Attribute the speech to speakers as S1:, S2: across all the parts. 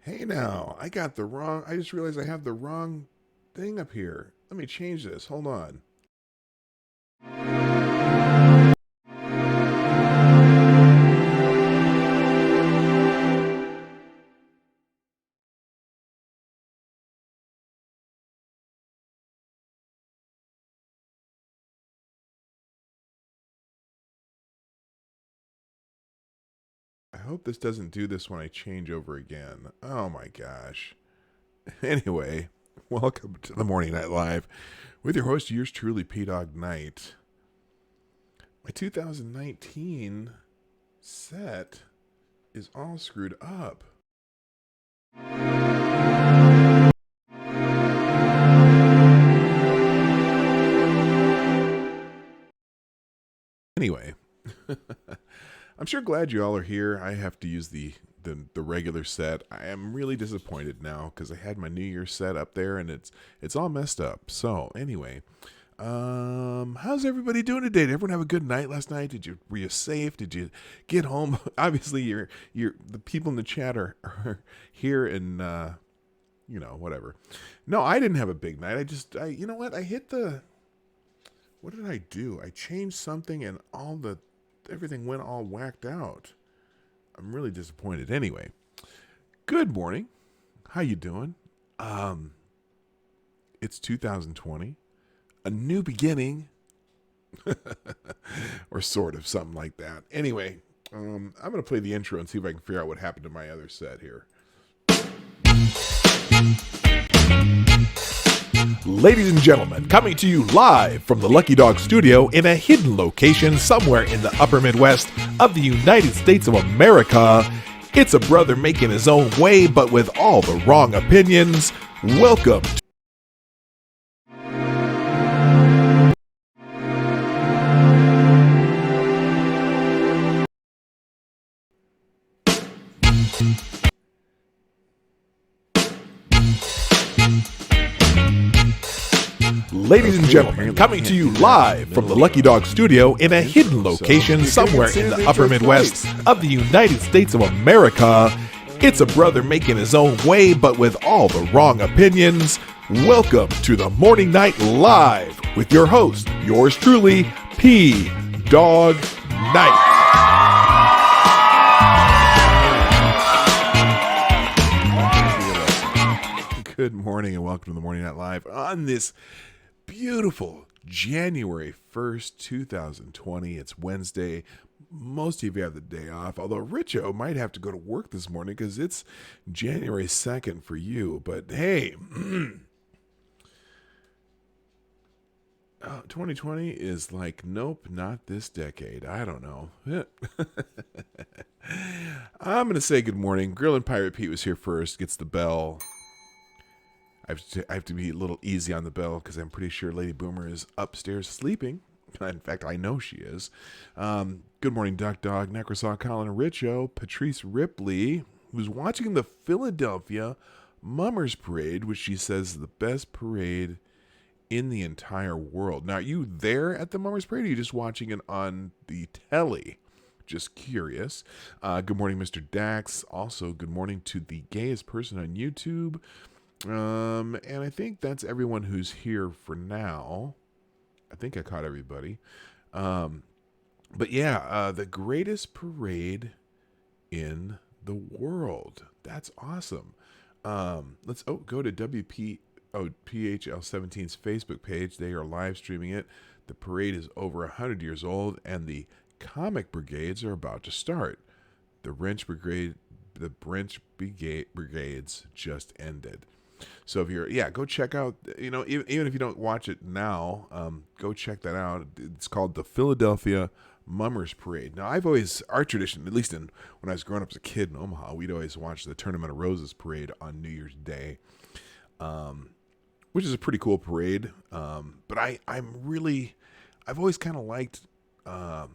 S1: Hey now, I just realized I have the wrong thing up here. Let me change this. Hold on. I hope this doesn't do this when I change over again. Oh my gosh. Anyway, welcome to the Morning Night Live with your host, yours truly, Pawg Knight. My 2019 set is all screwed up. Anyway, I'm sure glad you all are here. I have to use the regular set. I am really disappointed now because I had my New Year's set up there and it's all messed up. So anyway, how's everybody doing today? Did everyone have a good night last night? Were you safe? Did you get home? Obviously, you're the people in the chat are here and whatever. No, I didn't have a big night. You know what? What did I do? I changed something and everything went all whacked out. I'm really disappointed. Anyway, good morning. How you doing? It's 2020, a new beginning, or sort of something like that. Anyway, I'm gonna play the intro and see if I can figure out what happened to my other set here. Ladies and gentlemen, coming to you live from the Lucky Dog Studio in a hidden location somewhere in the upper Midwest of the United States of America, it's a brother making his own way, but with all the wrong opinions. Welcome to Ladies and gentlemen, coming to you live from the Lucky Dog Studio in a hidden location somewhere in the upper Midwest of the United States of America, it's a brother making his own way, but with all the wrong opinions. Welcome to the Morning Night Live with your host, yours truly, Pawg Knight. Good morning and welcome to the Morning Night Live on this beautiful January 1st, 2020. It's Wednesday. Most of you have the day off, although Richo might have to go to work this morning because it's January 2nd for you. But hey, 2020 is like, nope, not this decade. I don't know. I'm going to say good morning. Grillin' Pirate Pete was here first, gets the bell. I have to be a little easy on the bell because I'm pretty sure Lady Boomer is upstairs sleeping. In fact, I know she is. Good morning, Duck Dog, Necrosaw, Colin Richo, Patrice Ripley, who's watching the Philadelphia Mummers Parade, which she says is the best parade in the entire world. Now, are you there at the Mummers Parade, or are you just watching it on the telly? Just curious. Good morning, Mr. Dax. Also, good morning to the gayest person on YouTube. And I think that's everyone who's here for now. I think I caught everybody. But yeah, the greatest parade in the world. That's awesome. Let's go to PHL17's Facebook page. They are live streaming it. The parade is over 100 years old, and the comic brigades are about to start. The Brigades just ended. So if go check out, even if you don't watch it now, go check that out. It's called the Philadelphia Mummers Parade. Now, our tradition, at least when I was growing up as a kid in Omaha, we'd always watch the Tournament of Roses parade on New Year's Day, which is a pretty cool parade. But I've always kind of liked to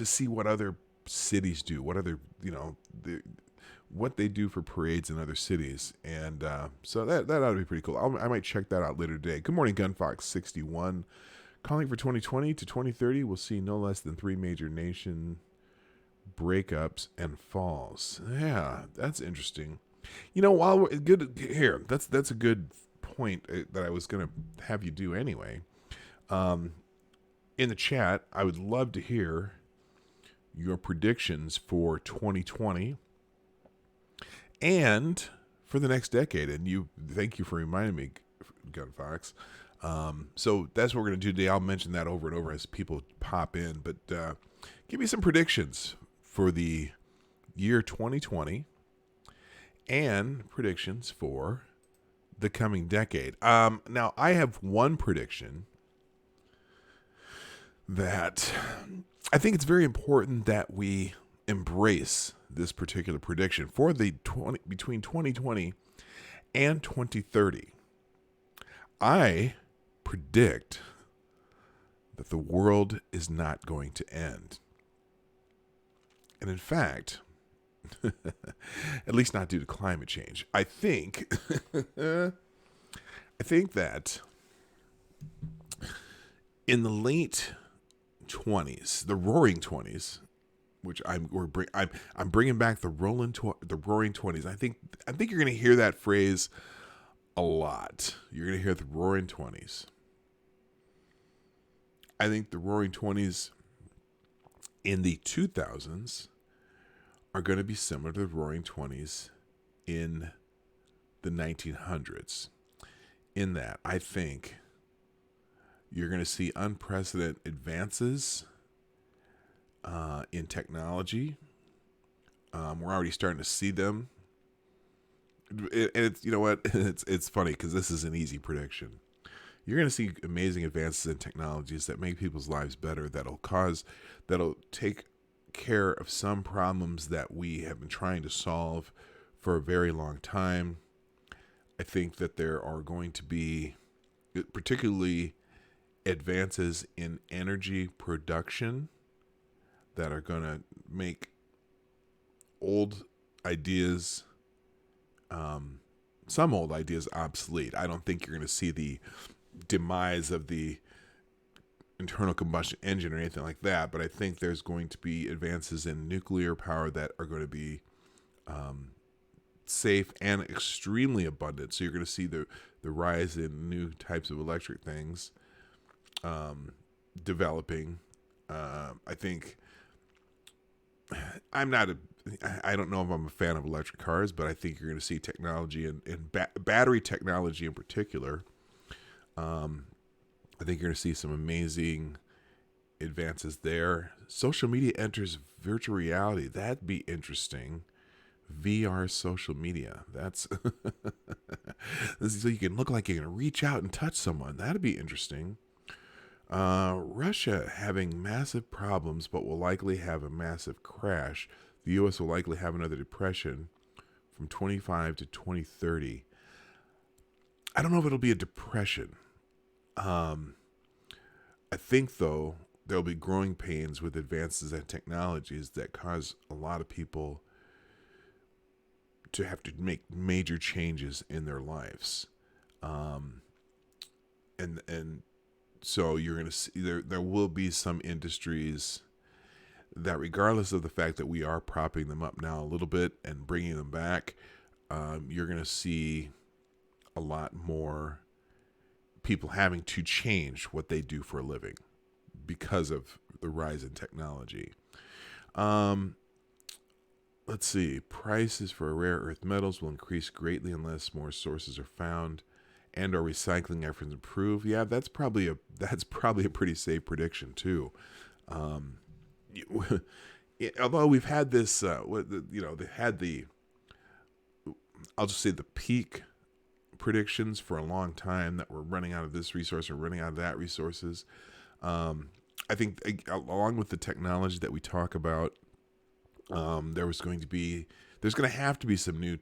S1: see what other cities do, what other, what they do for parades in other cities. And so that ought to be pretty cool. I might check that out later today. Good morning, Gunfox61. Calling for 2020 to 2030, we'll see no less than 3 major nation breakups and falls. Yeah, that's interesting. While we're good here, that's a good point that I was going to have you do anyway. Um, in the chat, I would love to hear your predictions for 2020 and for the next decade. And thank you for reminding me, Gun Fox. So that's what we're going to do today. I'll mention that over and over as people pop in. But give me some predictions for the year 2020 and predictions for the coming decade. Now, I have one prediction that I think it's very important that we embrace this particular prediction for between 2020 and 2030. I predict that the world is not going to end. And in fact, at least not due to climate change. I think that in the late 20s, the Roaring 20s, which I'm bringing back the Roaring 20s. I think you're going to hear that phrase a lot. You're going to hear the Roaring 20s. I think the Roaring 20s in the 2000s are going to be similar to the Roaring 20s in the 1900s. In that, I think you're going to see unprecedented advances in technology. We're already starting to see them. It's, you know what? It's funny because this is an easy prediction. You're going to see amazing advances in technologies that make people's lives better. That'll take care of some problems that we have been trying to solve for a very long time. I think that there are going to be particularly advances in energy production that are going to make old ideas, some old ideas, obsolete. I don't think you're going to see the demise of the internal combustion engine or anything like that, but I think there's going to be advances in nuclear power that are going to be safe and extremely abundant. So you're going to see the rise in new types of electric things developing. I think I don't know if I'm a fan of electric cars, but I think you're going to see technology and battery technology in particular. I think you're going to see some amazing advances there. Social media enters virtual reality. That'd be interesting. VR social media. That's so you can look like you're going to reach out and touch someone. That'd be interesting. Russia having massive problems, but will likely have a massive crash. The U.S. will likely have another depression from 25 to 2030. I don't know if it'll be a depression. I think, though, there'll be growing pains with advances in technologies that cause a lot of people to have to make major changes in their lives. And so you're going to see there will be some industries that, regardless of the fact that we are propping them up now a little bit and bringing them back, you're going to see a lot more people having to change what they do for a living because of the rise in technology. Let's see. Prices for rare earth metals will increase greatly unless more sources are found and our recycling efforts improve. Yeah, that's probably a pretty safe prediction too. Although we've had this, they had I'll just say the peak predictions for a long time that we're running out of this resource or running out of that resources. I think along with the technology that we talk about, there's going to have to be some new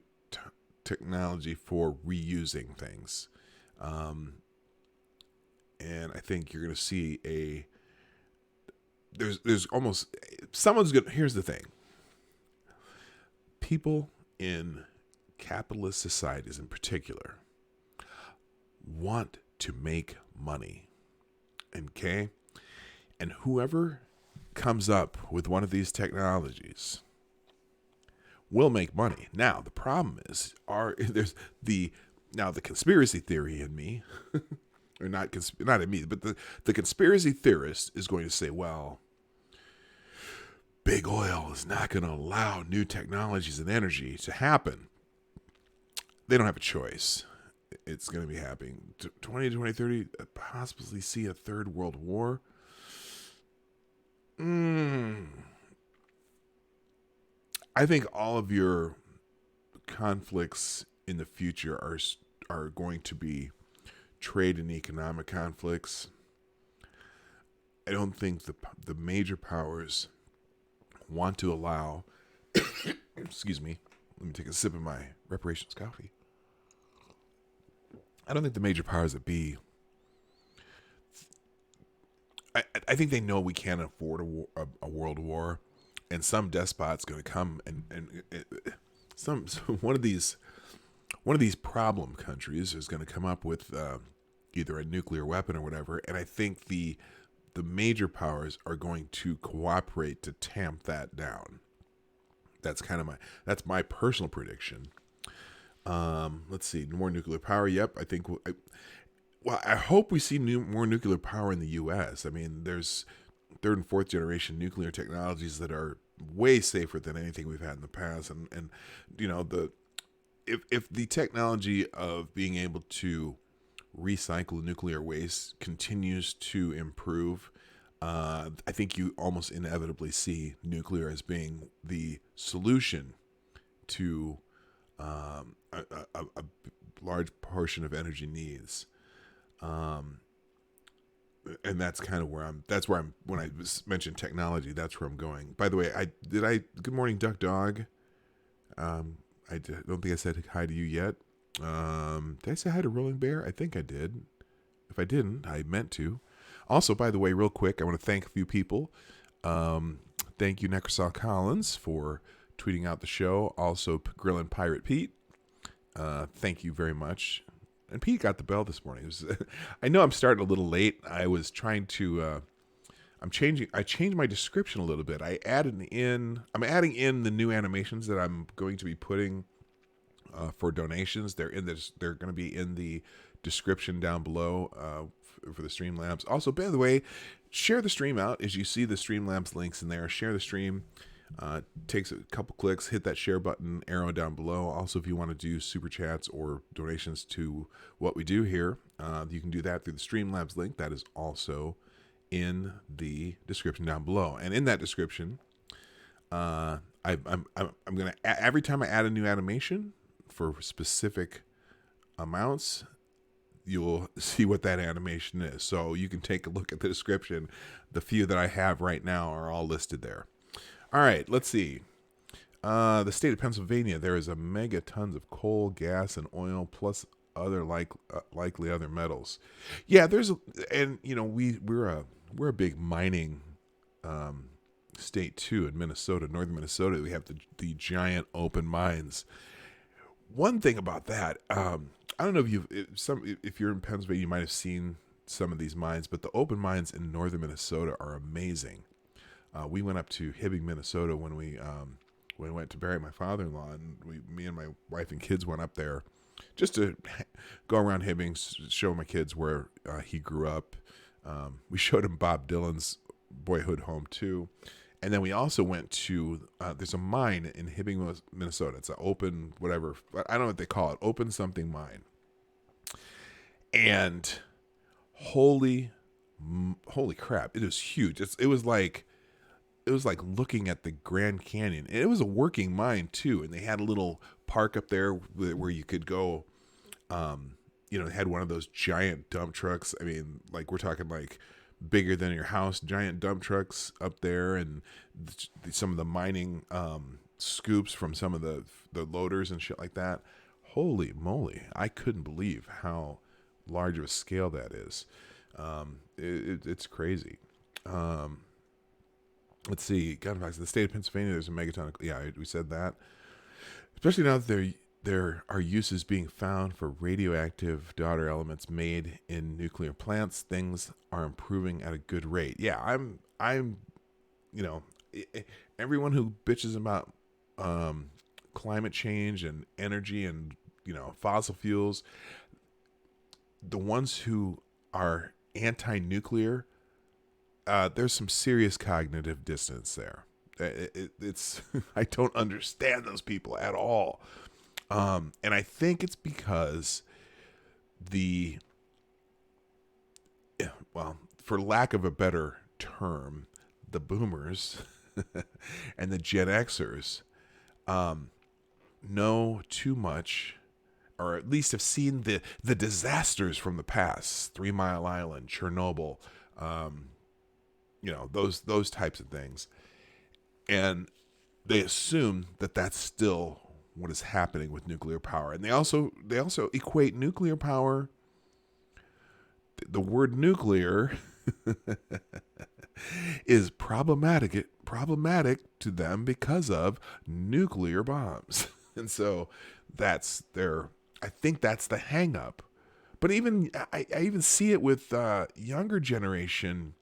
S1: technology for reusing things. And I think you're going to see there's almost, here's the thing. People in capitalist societies in particular want to make money. Okay? And whoever comes up with one of these technologies will make money. Now the problem is, there's the conspiracy theory in me, or not in me, but the conspiracy theorist is going to say, well, big oil is not going to allow new technologies and energy to happen. They don't have a choice. It's going to be happening. 2030, possibly see a third world war. I think all of your conflicts in the future are going to be trade and economic conflicts. I don't think the major powers want to allow. Excuse me. Let me take a sip of my reparations coffee. I don't think the major powers that be. I think they know we can't afford a world war, and some despot's going to come and one of these problem countries is going to come up with either a nuclear weapon or whatever, and I think the major powers are going to cooperate to tamp that down. That's my personal prediction. Let's see, more nuclear power. Yep, I think. I hope we see more nuclear power in the U.S. I mean, there's third and fourth generation nuclear technologies that are way safer than anything we've had in the past, and if the technology of being able to recycle nuclear waste continues to improve, I think you almost inevitably see nuclear as being the solution to a large portion of energy needs. And that's kind of when I mentioned technology, that's where I'm going. By the way, good morning, Duck Dog. I don't think I said hi to you yet. Did I say hi to Rolling Bear? I think I did. If I didn't, I meant to. Also, by the way, real quick, I want to thank a few people. Thank you, Necrosol Collins, for tweeting out the show. Also, Grillin' Pirate Pete. Thank you very much. And Pete got the bell this morning. I know I'm starting a little late. I was trying to. I changed my description a little bit. I'm adding in the new animations that I'm going to be putting for donations. They're going to be in the description down below for the Streamlabs. Also, by the way, share the stream out as you see the Streamlabs links in there. Share the stream. Takes a couple clicks. Hit that share button arrow down below. Also, if you want to do super chats or donations to what we do here, you can do that through the Streamlabs link. That is also in the description down below. And in that description, I'm gonna every time I add a new animation for specific amounts, you'll see what that animation is. So you can take a look at the description. The few that I have right now are all listed there. All right, let's see. The state of Pennsylvania, there is a megatons of coal, gas, and oil, plus other likely other metals. Yeah, we're a big mining state too in Minnesota, northern Minnesota. We have the giant open mines. One thing about that, I don't know if you're in Pennsylvania, you might have seen some of these mines, but the open mines in northern Minnesota are amazing. We went up to Hibbing, Minnesota when we went to bury my father-in-law, and me and my wife and kids went up there just to go around Hibbing, show my kids where he grew up. We showed him Bob Dylan's boyhood home too, and then we also went to there's a mine in Hibbing, Minnesota. It's an open whatever, I don't know what they call it, open something mine, and holy crap, it was huge. It was like looking at the Grand Canyon. And it was a working mine too, and they had a little park up there where you could go. They had one of those giant dump trucks. I mean, like we're talking like bigger than your house, giant dump trucks up there, and some of the mining scoops from some of the loaders and shit like that. Holy moly! I couldn't believe how large of a scale that is. It's crazy. Let's see. Gun facts. In the state of Pennsylvania, there's a megaton. Yeah, we said that. Especially now that there are uses being found for radioactive daughter elements made in nuclear plants. Things are improving at a good rate. Yeah, I'm everyone who bitches about climate change and energy and, fossil fuels, the ones who are anti-nuclear, there's some serious cognitive dissonance there. It's I don't understand those people at all, and I think it's because for lack of a better term, the boomers and the Gen Xers know too much, or at least have seen the disasters from the past, 3 Mile Island, Chernobyl, those types of things, and they assume that that's still what is happening with nuclear power, and they also equate nuclear power. The word nuclear is problematic to them because of nuclear bombs, and so I think that's the hang up. But even I even see it with younger generation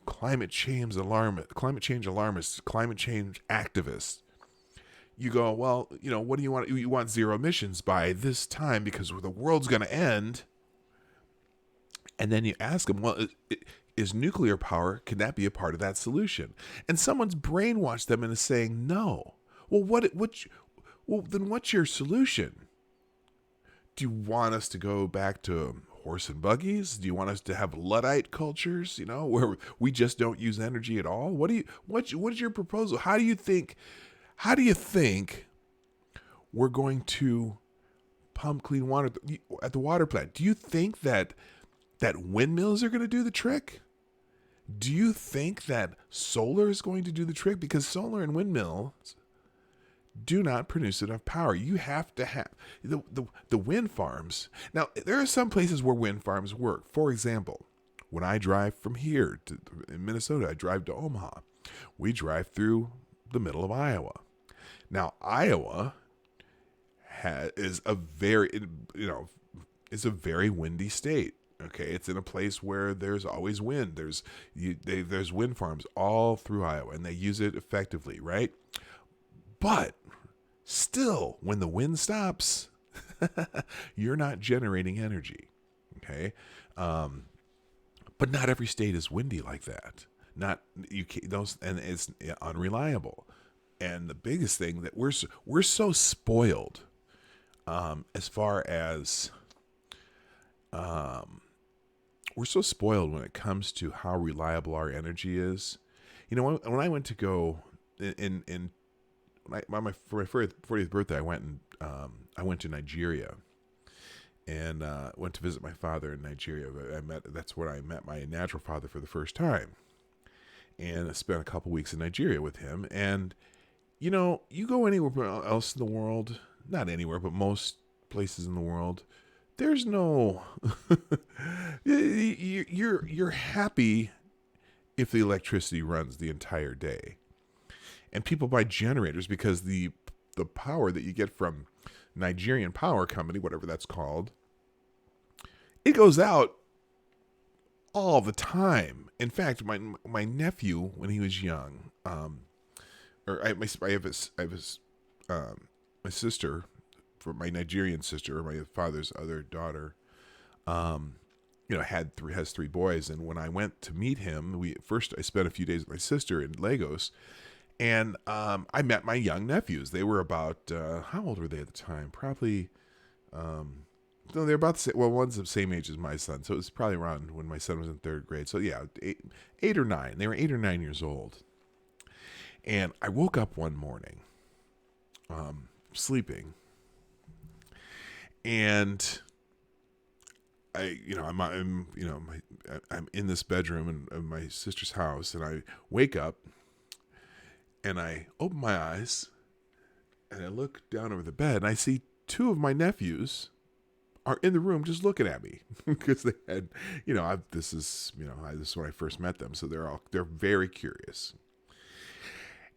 S1: climate change alarmists, climate change activists. You go, well, what do you want? You want zero emissions by this time because the world's going to end. And then you ask them, well, is nuclear power, can that be a part of that solution? And someone's brainwashed them into saying no. Well, then what's your solution? Do you want us to go back to horse and buggies? Do you want us to have Luddite cultures, where we just don't use energy at all? What is your proposal? How do you think we're going to pump clean water at the water plant? Do you think that windmills are going to do the trick? Do you think that solar is going to do the trick? Because solar and windmills do not produce enough power. You have to have the wind farms. Now, there are some places where wind farms work. For example, when I drive from here in Minnesota, I drive to Omaha. We drive through the middle of Iowa. Now, Iowa is a very windy state. Okay, it's in a place where there's always wind. There's wind farms all through Iowa, and they use it effectively, right? But still, when the wind stops, you're not generating energy. Okay, but not every state is windy like that. And it's unreliable. And the biggest thing that we're so spoiled, as far as we're so spoiled when it comes to how reliable our energy is. When I went to go for my 40th birthday, I went to Nigeria and went to visit my father in Nigeria. That's where I met my natural father for the first time, and I spent a couple weeks in Nigeria with him. And you go anywhere else in the world, not anywhere, but most places in the world, there's no you're happy if the electricity runs the entire day. And people buy generators because the power that you get from Nigerian Power Company, whatever that's called, it goes out all the time. In fact, my nephew, when he was young, my sister, for my Nigerian sister, my father's other daughter, has 3 boys. And when I went to meet him, I spent a few days with my sister in Lagos, and I met my young nephews. They were about, how old were they at the time? Probably, no, they're about the same. Well, one's the same age as my son, so it was probably around when my son was in 3rd grade. So yeah, 8 or 9. They were 8 or 9 years old. And I woke up one morning, sleeping, and I'm in this bedroom in my sister's house, and I wake up, and I open my eyes, and I look down over the bed, and I see 2 of my nephews are in the room just looking at me because they had, this is when I first met them, so they're very curious.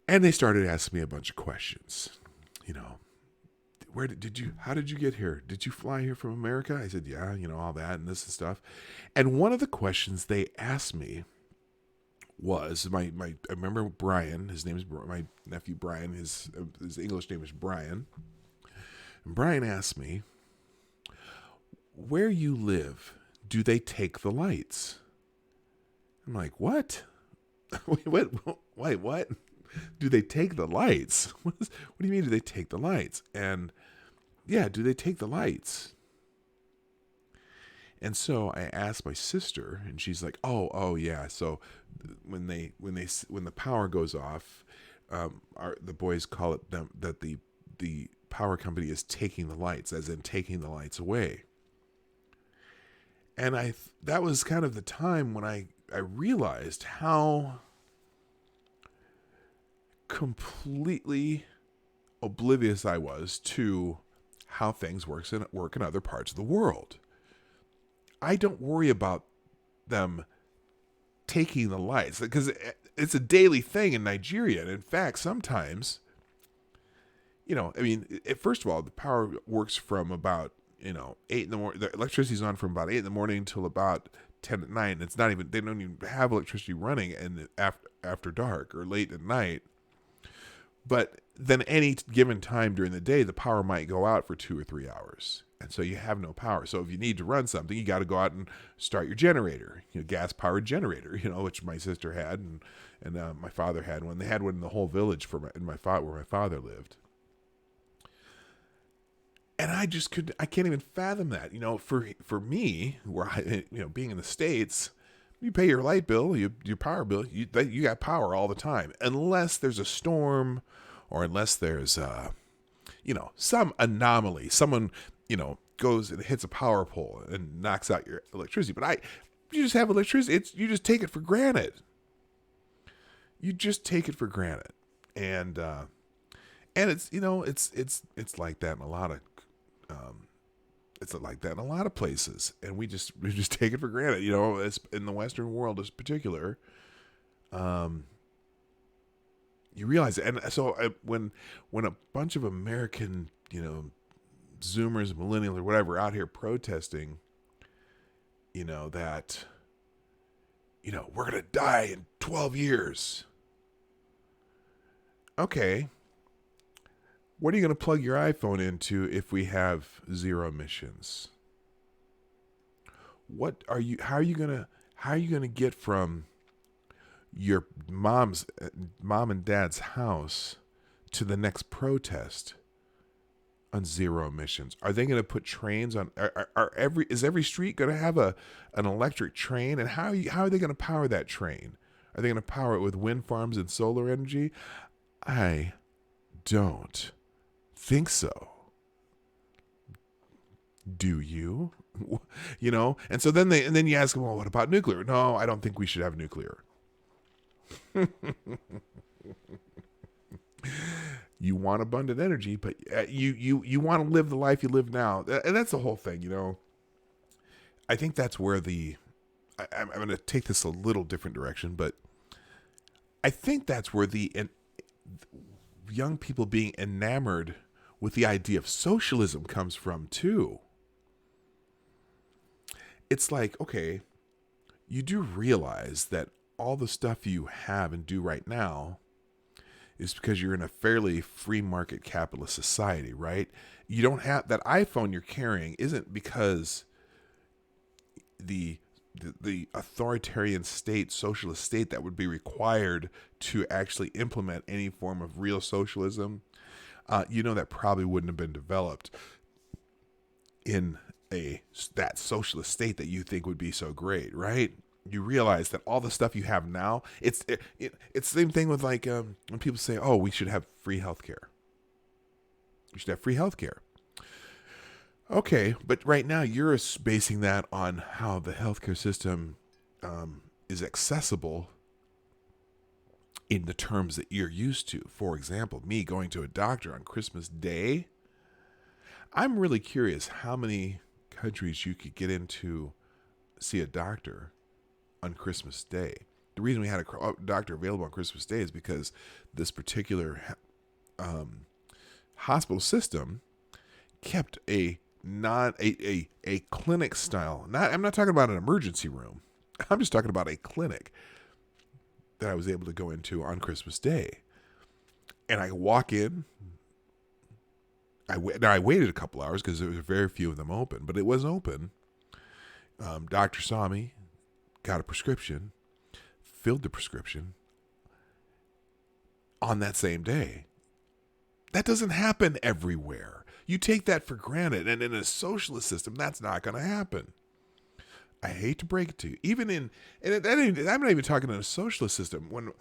S1: And they started asking me a bunch of questions. How did you get here? Did you fly here from America? I said, yeah, all that and this and stuff. And one of the questions they asked me was I remember Brian. His name is my nephew Brian. His English name is Brian. And Brian asked me, "Where you live, do they take the lights?" I'm like, "What? Wait, what? Do they take the lights? What do you mean? Do they take the lights?" And yeah, do they take the lights? And so I asked my sister, and she's like, "Oh, yeah. So when the power goes off, the boys call it that the power company is taking the lights, as in taking the lights away." And that was kind of the time when I realized how completely oblivious I was to how things work in other parts of the world. I don't worry about them taking the lights because it's a daily thing in Nigeria. And in fact, sometimes, first of all, the power works from about, 8 in the morning. The electricity's on from about 8 in the morning until about 10 at night. And they don't even have electricity running after dark or late at night. But then any given time during the day, the power might go out for 2 or 3 hours. And so you have no power. So if you need to run something, you got to go out and start your generator, gas-powered generator, which my sister had and my father had one. They had one in the whole village where my father lived. And I can't even fathom that. For me, where being in the States, you pay your light bill, your power bill, you got power all the time, unless there's a storm or unless there's some anomaly. Someone goes and hits a power pole and knocks out your electricity. But you just have electricity. You just take it for granted. You just take it for granted, and it's it's like that in a lot of places, and we just take it for granted. It's in the Western world, in particular. You realize it, and so when a bunch of American Zoomers, millennials, or whatever out here protesting, that we're gonna die in 12 years. Okay. What are you going to plug your iPhone into if we have zero emissions? How are you going to get from your mom and dad's house to the next protest on zero emissions? Are they going to put trains on? Is every street going to have an electric train? And how are they going to power that train? Are they going to power it with wind farms and solar energy? I don't think so. Do you? And so then you ask them, well, what about nuclear? No, I don't think we should have nuclear. You want abundant energy, but you want to live the life you live now. And that's the whole thing, I think that's where I'm going to take this a little different direction, but I think that's where the young people being enamored with the idea of socialism comes from too. It's like, okay, you do realize that all the stuff you have and do right now is because you're in a fairly free market capitalist society, right? You don't have that iPhone you're carrying isn't because the authoritarian state, socialist state that would be required to actually implement any form of real socialism, that probably wouldn't have been developed in that socialist state that you think would be so great, right? You realize that all the stuff you have now, it's the same thing with like when people say, "Oh, we should have free healthcare. We should have free healthcare." Okay, but right now you're basing that on how the healthcare system is accessible in the terms that you're used to. For example, me going to a doctor on Christmas Day. I'm really curious how many countries you could get into see a doctor on Christmas Day. The reason we had a doctor available on Christmas Day is because this particular hospital system kept a clinic style. I'm not talking about an emergency room. I'm just talking about a clinic that I was able to go into on Christmas Day. And I walk in. I waited a couple hours because there were very few of them open, but it was open. Doctor saw me, got a prescription, filled the prescription on that same day. That doesn't happen everywhere. You take that for granted, and in a socialist system, that's not going to happen. I hate to break it to you. I'm not even talking in a socialist system. When,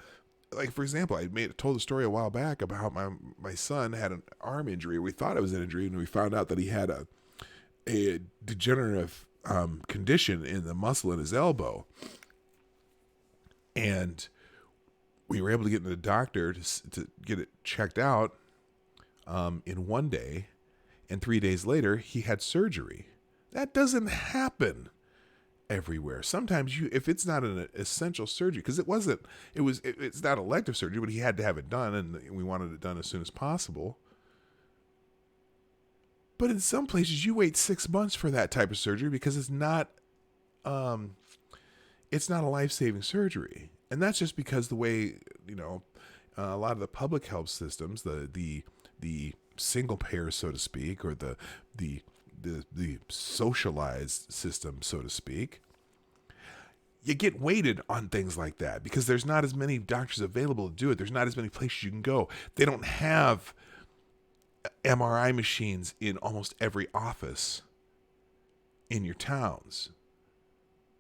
S1: like, for example, told a story a while back about how my son had an arm injury. We thought it was an injury, and we found out that he had a degenerative condition in the muscle in his elbow. And we were able to get to the doctor to get it checked out in one day. And 3 days later, he had surgery. That doesn't happen everywhere. Sometimes if it's not an essential surgery, because it's not elective surgery, but he had to have it done, and we wanted it done as soon as possible. But in some places, you wait 6 months for that type of surgery because it's not a life-saving surgery, and that's just because the way a lot of the public health systems, the single payer, so to speak, or the socialized system, so to speak, you get weighted on things like that because there's not as many doctors available to do it. There's not as many places you can go. They don't have MRI machines in almost every office in your towns.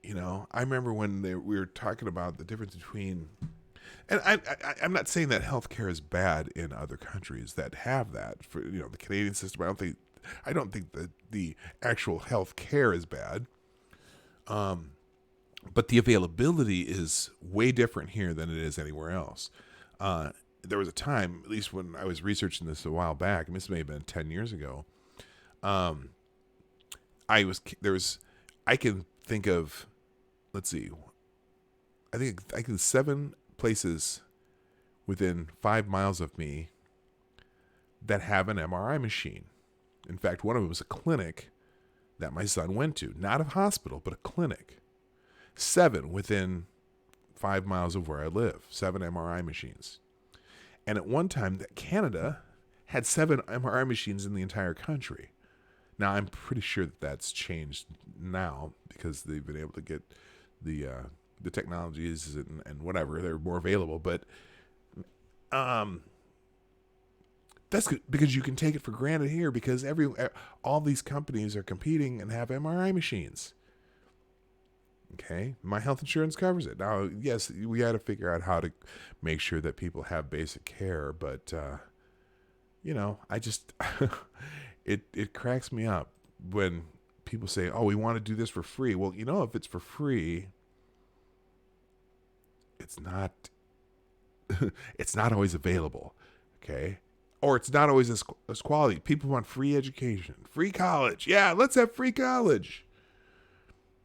S1: I remember when we were talking about the difference between, and I'm not saying that healthcare is bad in other countries that have that. For the Canadian system, I don't think that the actual health care is bad. But the availability is way different here than it is anywhere else. There was a time, at least when I was researching this a while back, and this may have been 10 years ago, I can think of, let's see, I think 7 places within 5 miles of me that have an MRI machine. In fact, one of them was a clinic that my son went to. Not a hospital, but a clinic. 7 within 5 miles of where I live. 7 MRI machines. And at one time, Canada had 7 MRI machines in the entire country. Now, I'm pretty sure that that's changed now because they've been able to get the technologies and whatever. They're more available. But that's good because you can take it for granted here because all these companies are competing and have MRI machines. Okay, my health insurance covers it. Now, yes, we got to figure out how to make sure that people have basic care, but I just it cracks me up when people say, "Oh, we want to do this for free." Well, if it's for free, it's not it's not always available, okay? Or it's not always as quality. People want free education, free college. Yeah, let's have free college.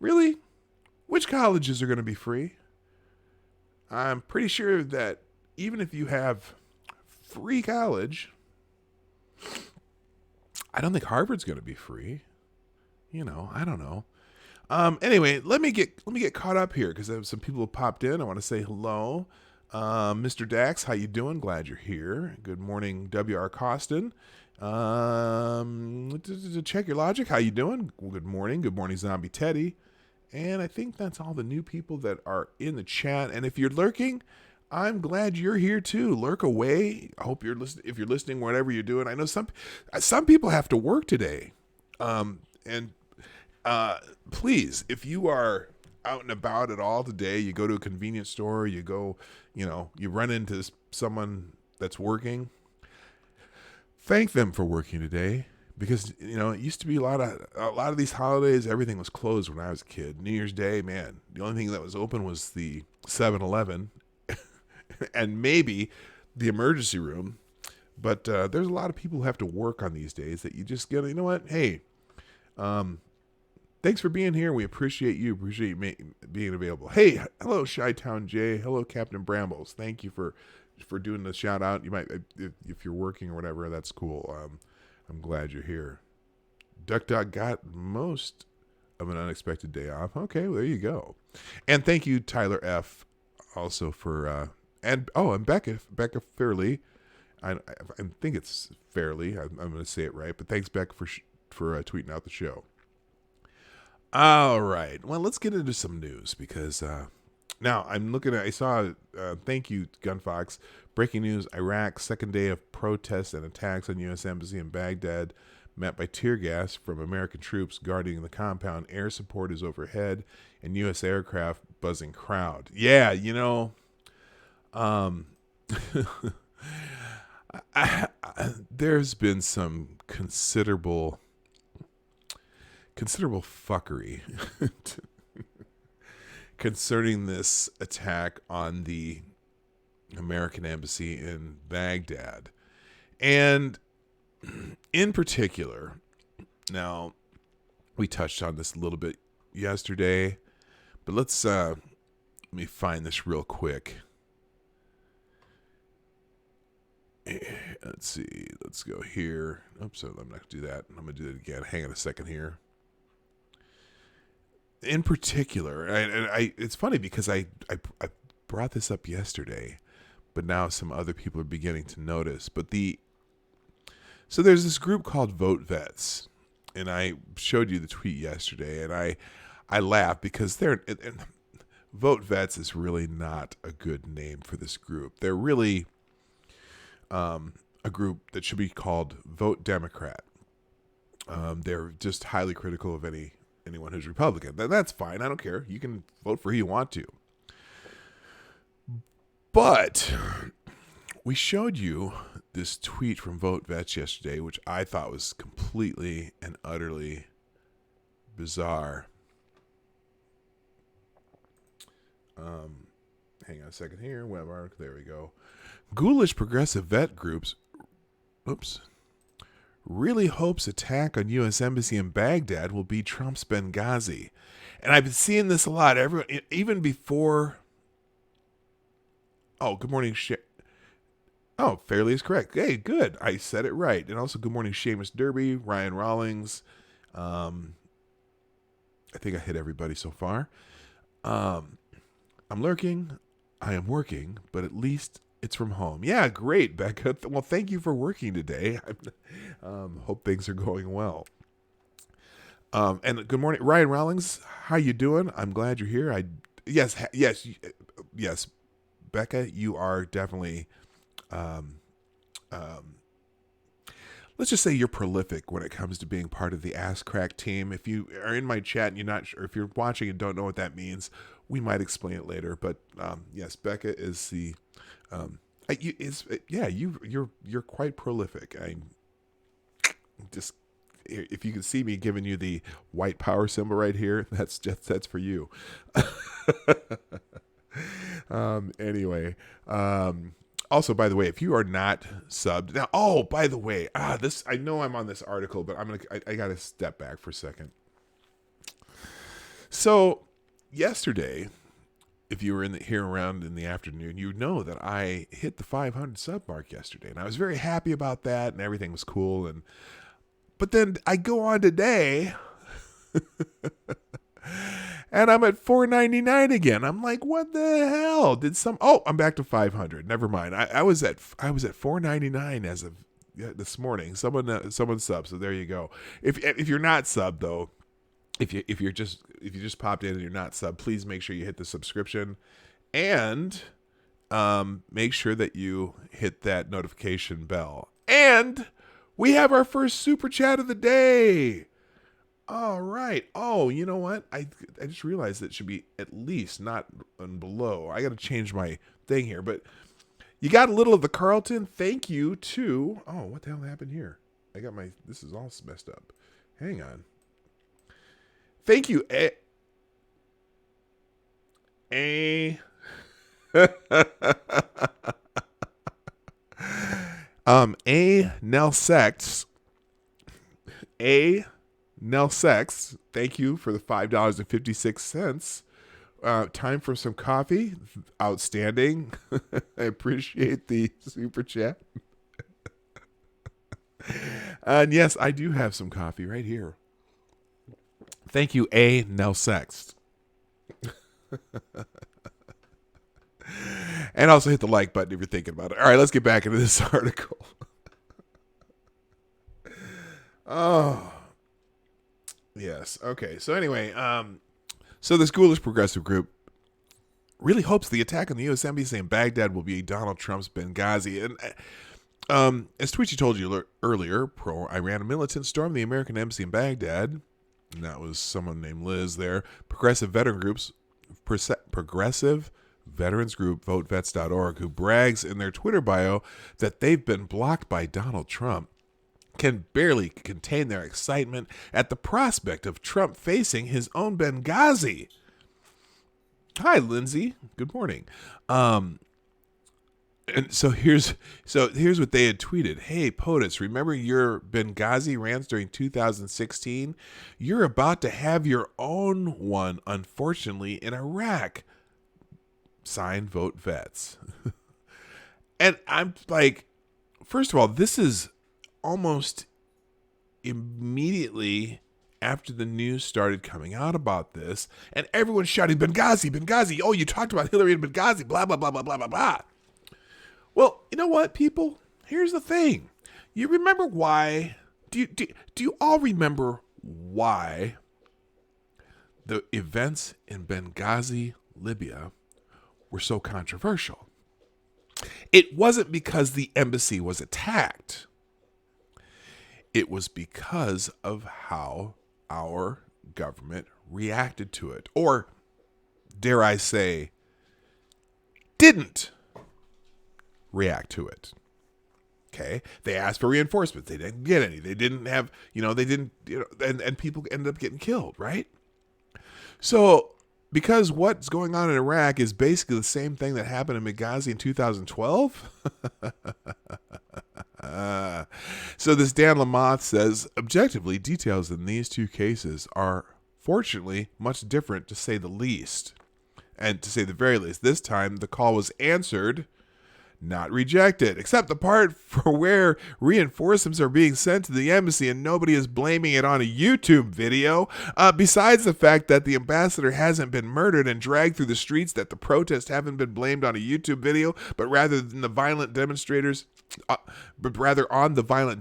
S1: Really? Which colleges are going to be free? I'm pretty sure that even if you have free college, I don't think Harvard's going to be free. I don't know. Anyway, let me get caught up here because some people have popped in. I want to say hello. Mr. Dax, how you doing? Glad you're here. Good morning, W.R. Costin. Check your logic. How you doing? Well, good morning. Good morning, Zombie Teddy. And I think that's all the new people that are in the chat. And if you're lurking, I'm glad you're here too. Lurk away. I hope you're listening. If you're listening, whatever you're doing, I know some people have to work today. Please, if you are out and about at all today, you go to a convenience store, you go, you run into someone that's working, thank them for working today. Because, it used to be a lot of these holidays, everything was closed when I was a kid. New Year's Day, man, the only thing that was open was the 7-Eleven and maybe the emergency room. But there's a lot of people who have to work on these days that you just get, hey, thanks for being here. We appreciate you. Appreciate being available. Hey, hello, Chi-Town Jay. Hello, Captain Brambles. Thank you for doing the shout out. You might, if you're working or whatever, that's cool. I'm glad you're here. Duck got most of an unexpected day off. Okay, well, there you go. And thank you, Tyler F., also for and Becca Fairley. I think it's Fairley. I'm going to say it right, but thanks Becca for tweeting out the show. All right, well, let's get into some news because now I'm looking at. I saw. Thank you, Gunfox. Breaking news: Iraq second day of protests and attacks on U.S. embassy in Baghdad, met by tear gas from American troops guarding the compound. Air support is overhead, and U.S. aircraft buzzing crowd. Yeah, there's been some considerable fuckery concerning this attack on the American embassy in Baghdad. And in particular, now we touched on this a little bit yesterday, but let me find this real quick. Let's see. Let's go here. Oops, I'm not going to do that. I'm going to do it again. Hang on a second here. In particular, it's funny because I brought this up yesterday, but now some other people are beginning to notice. So there's this group called Vote Vets, and I showed you the tweet yesterday, and I laughed because Vote Vets is really not a good name for this group. They're really a group that should be called Vote Democrat. They're just highly critical of anyone who's Republican. That's fine. I don't care. You can vote for who you want to. But we showed you this tweet from Vote Vets yesterday, which I thought was completely and utterly bizarre. Hang on a second here. Webinar. There we go. Ghoulish progressive vet groups. Really hopes attack on U.S. embassy in Baghdad will be Trump's Benghazi. And I've been seeing this a lot. Everyone, even before. Oh, good morning. Oh, Fairley is correct. Hey, good. I said it right. And also, good morning, Seamus Derby, Ryan Rawlings. I think I hit everybody so far. I'm lurking. I am working, but at least it's from home. Yeah, great, Becca. Well, thank you for working today. Hope things are going well. And good morning, Ryan Rawlings. How you doing? I'm glad you're here. Yes, Becca, you are definitely. Let's just say you're prolific when it comes to being part of the Ass Crack team. If you are in my chat and you're not sure, if you're watching and don't know what that means, we might explain it later. But yes, Becca is the. You're quite prolific. I'm just, if you can see me giving you the white power symbol right here, that's for you. Anyway. Also, by the way, if you are not subbed now, by the way, I know I'm on this article, but I got to step back for a second. So yesterday, if you were here around in the afternoon, you know that I hit the 500 sub mark yesterday, and I was very happy about that, and everything was cool. But then I go on today, and I'm at 499 again. I'm like, what the hell? I'm back to 500. Never mind. I was at 499 as of this morning. Someone subbed, so there you go. If you're not subbed though, if you just popped in and you're not subbed, please make sure you hit the subscription and make sure that you hit that notification bell. And we have our first super chat of the day. All right. Oh, you know what? I just realized that it should be at least not below. I got to change my thing here, but you got a little of the Carlton. Thank you to. Oh, what the hell happened here? This is all messed up. Hang on. Thank you, Nelsex, thank you for the $5.56. Time for some coffee. Outstanding. I appreciate the super chat. And yes, I do have some coffee right here. Thank you, Nelsex. And also hit the like button if you're thinking about it. All right, let's get back into this article. Oh, yes. Okay. So anyway, so this ghoulish progressive group really hopes the attack on the U.S. embassy in Baghdad will be Donald Trump's Benghazi. And as Twitchy told you earlier, pro-Iran militants stormed the American embassy in Baghdad. And that was someone named Liz there. Progressive veteran groups, Progressive Veterans Group, VoteVets.org, who brags in their Twitter bio that they've been blocked by Donald Trump, can barely contain their excitement at the prospect of Trump facing his own Benghazi. Hi, Lindsay. Good morning. And so here's what they had tweeted. Hey, POTUS, remember your Benghazi rants during 2016? You're about to have your own one, unfortunately, in Iraq. Signed, Vote Vets. And I'm like, first of all, this is almost immediately after the news started coming out about this, and everyone's shouting, Benghazi, Benghazi. Oh, you talked about Hillary and Benghazi, blah, blah, blah, blah, blah, blah, blah. Well, you know what, people? Here's the thing. You remember why? Do you all remember why the events in Benghazi, Libya, were so controversial? It wasn't because the embassy was attacked. It was because of how our government reacted to it, or dare I say, didn't react to it. Okay, they asked for reinforcements. They didn't get any. They didn't have, and people ended up getting killed, right? So, because what's going on in Iraq is basically the same thing that happened in Benghazi in 2012. So this Dan Lamothe says, objectively, details in these two cases are fortunately much different, to say the least. And to say the very least, this time the call was answered, not rejected, except the part for where reinforcements are being sent to the embassy and nobody is blaming it on a YouTube video. Besides the fact that the ambassador hasn't been murdered and dragged through the streets, that the protests haven't been blamed on a YouTube video, but rather on the violent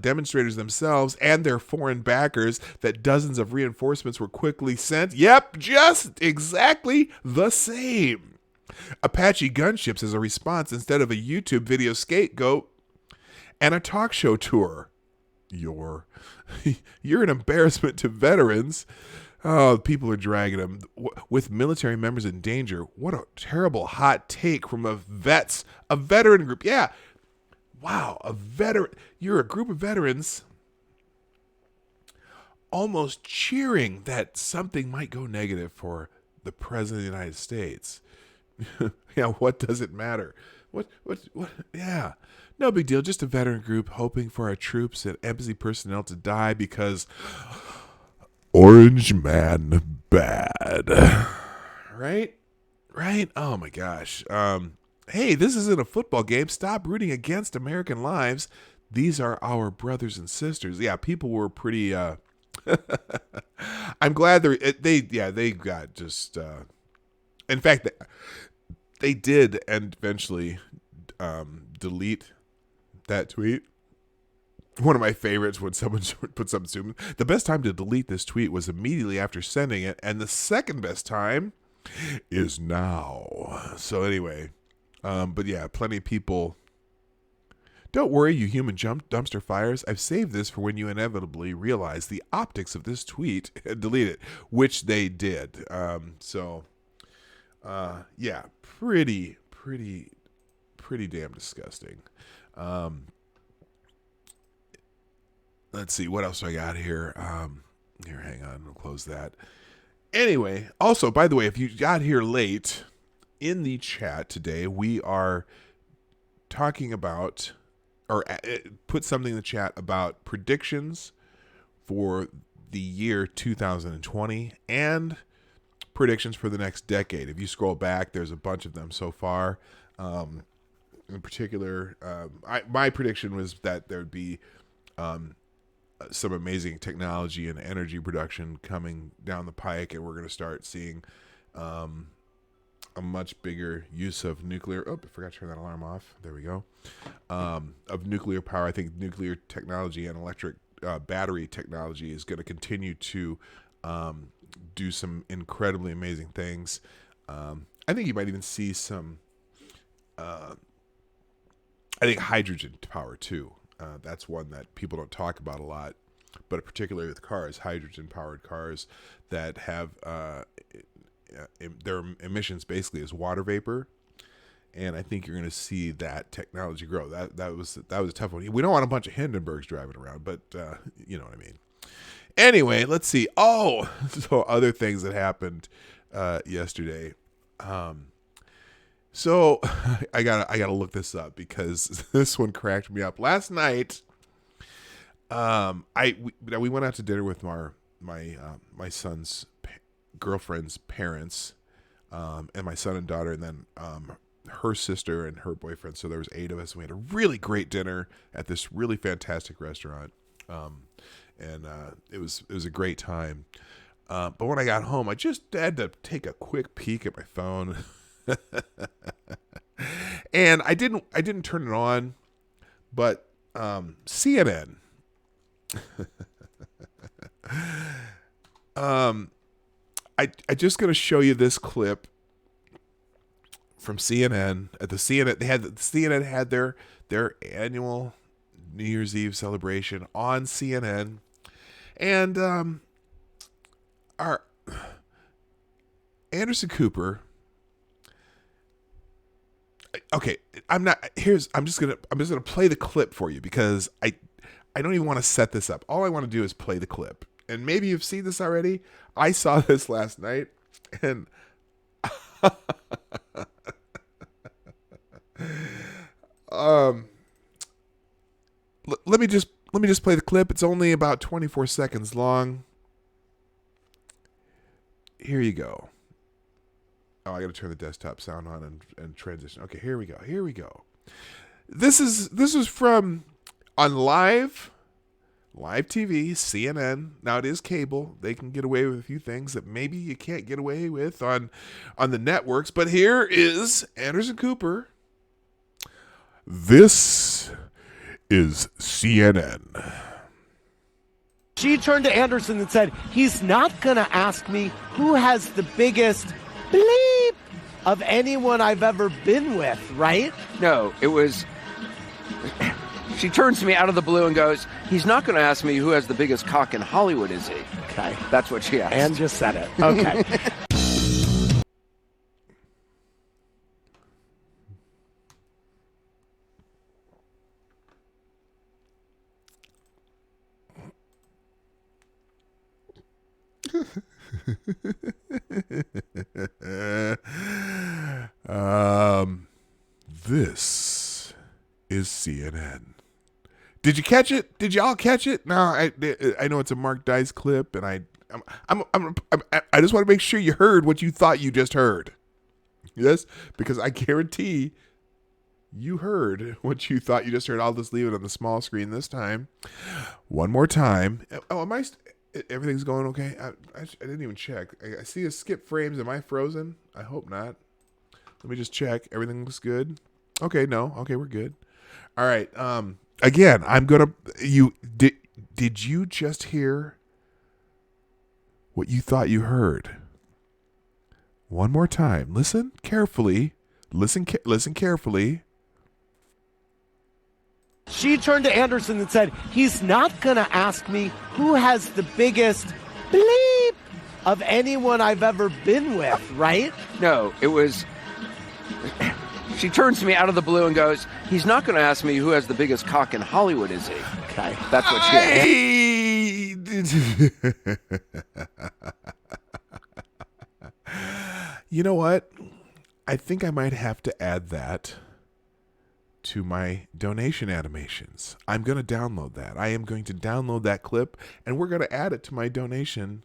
S1: demonstrators themselves and their foreign backers, that dozens of reinforcements were quickly sent. Yep, just exactly the same. Apache gunships as a response instead of a YouTube video scapegoat and a talk show tour. You're an embarrassment to veterans. Oh, people are dragging them with military members in danger. What a terrible hot take from a veteran group. Yeah. Wow. A veteran. You're a group of veterans almost cheering that something might go negative for the president of the United States. Yeah, what does it matter? What? Yeah, no big deal. Just a veteran group hoping for our troops and embassy personnel to die because Orange Man bad. Right? Oh my gosh. Hey, this isn't a football game. Stop rooting against American lives. These are our brothers and sisters. Yeah, people were pretty. I'm glad they got just. In fact, they did and eventually delete that tweet. One of my favorites, when someone put something stupid. The best time to delete this tweet was immediately after sending it, and the second best time is now. So anyway, but yeah, plenty of people. Don't worry, you human dumpster fires. I've saved this for when you inevitably realize the optics of this tweet and delete it, which they did. Yeah, pretty damn disgusting. Let's see, what else do I got here? Here, hang on, we'll close that. Anyway, also, by the way, if you got here late, in the chat today, we are talking about, or put something in the chat about predictions for the year 2020 and predictions for the next decade. If you scroll back, there's a bunch of them so far. In particular, my prediction was that there would be some amazing technology and energy production coming down the pike, and we're going to start seeing a much bigger use of nuclear. Oh, I forgot to turn that alarm off. There we go. Of nuclear power. I think nuclear technology and electric battery technology is going to continue to do some incredibly amazing things. I think you might even see some. I think hydrogen power too. That's one that people don't talk about a lot, but particularly with cars, hydrogen-powered cars that have their emissions basically is water vapor, and I think you're going to see that technology grow. That was a tough one. We don't want a bunch of Hindenburgs driving around, but you know what I mean. Anyway, let's see. Oh, so other things that happened yesterday. So I gotta look this up because this one cracked me up. Last night, we went out to dinner with my son's girlfriend's parents, and my son and daughter, and then her sister and her boyfriend. So there was 8 of us. We had a really great dinner at this really fantastic restaurant, and it was a great time. But when I got home, I just had to take a quick peek at my phone. And I didn't turn it on, but CNN I just gonna show you this clip from CNN. At the CNN had their annual New Year's Eve celebration on CNN, and our Anderson Cooper. Okay, I'm just gonna play the clip for you because I don't even want to set this up. All I want to do is play the clip. And maybe you've seen this already. I saw this last night, and let me just play the clip. It's only about 24 seconds long. Here you go. Oh, I got to turn the desktop sound on and transition. Okay, here we go. This is from on live TV, CNN. Now it is cable. They can get away with a few things that maybe you can't get away with on the networks. But here is Anderson Cooper. This is CNN.
S2: She turned to Anderson and said, he's not going to ask me who has the biggest bleep of anyone I've ever been with, right?
S3: No, it was... She turns to me out of the blue and goes, he's not going to ask me who has the biggest cock in Hollywood, is he?
S2: Okay.
S3: That's what she asked.
S2: And just said it. Okay.
S1: This is CNN. Did you catch it? Did y'all catch it? No, I know it's a Mark Dice clip, and I just want to make sure you heard what you thought you just heard. Yes, because I guarantee you heard what you thought you just heard. I'll just leave it on the small screen this time. One more time. Oh, everything's going okay? I didn't even check. I see a skip frames. Am I frozen? I hope not. Let me just check. Everything looks good. Okay, no. Okay, we're good. All right. Again, did you just hear what you thought you heard? One more time. Listen carefully. Listen carefully.
S2: She turned to Anderson and said, he's not going to ask me who has the biggest bleep of anyone I've ever been with, right?
S3: No, it was... She turns to me out of the blue and goes, he's not going to ask me who has the biggest cock in Hollywood, is he?
S2: Okay.
S3: That's what she asked.
S1: You know what? I think I might have to add that to my donation animations. I'm going to download that. I am going to download that clip, and we're going to add it to my donation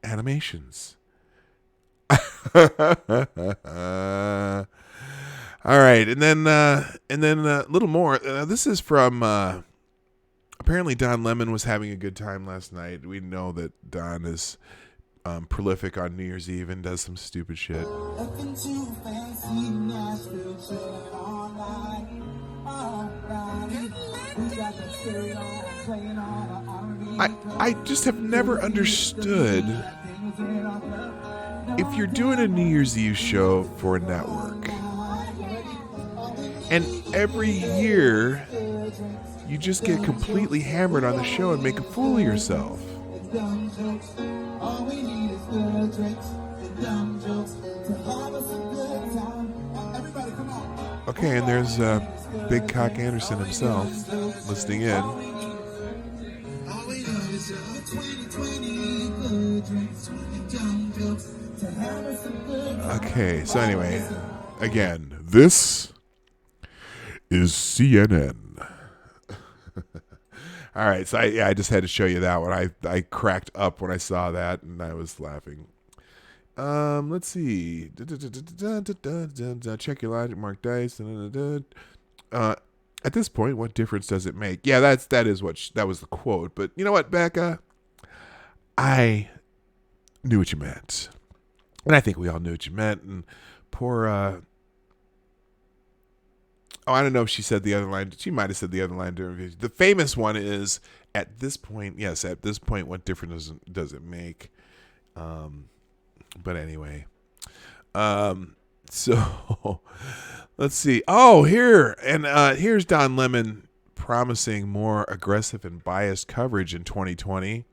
S1: animations. All right, and then a little more. This is from apparently Don Lemon was having a good time last night. We know that Don is prolific on New Year's Eve and does some stupid shit. I just have never understood, if you're doing a New Year's Eve show for a network, and every year you just get completely hammered on the show and make a fool of yourself. Okay, and there's Big Cock Anderson himself listening in. Okay, so anyway, again, this is CNN. All right, so I just had to show you that one. I cracked up when I saw that, and I was laughing. Let's see. Check your logic, Mark Dice. At this point, what difference does it make? Yeah, that was the quote. But you know what, Becca? I knew what you meant, and I think we all knew what you meant. And poor. I don't know if she said the other line. She might have said the other line during the famous one is, at this point, yes, at this point, what difference does it make? But anyway, so let's see. Oh, here's Don Lemon promising more aggressive and biased coverage in 2020.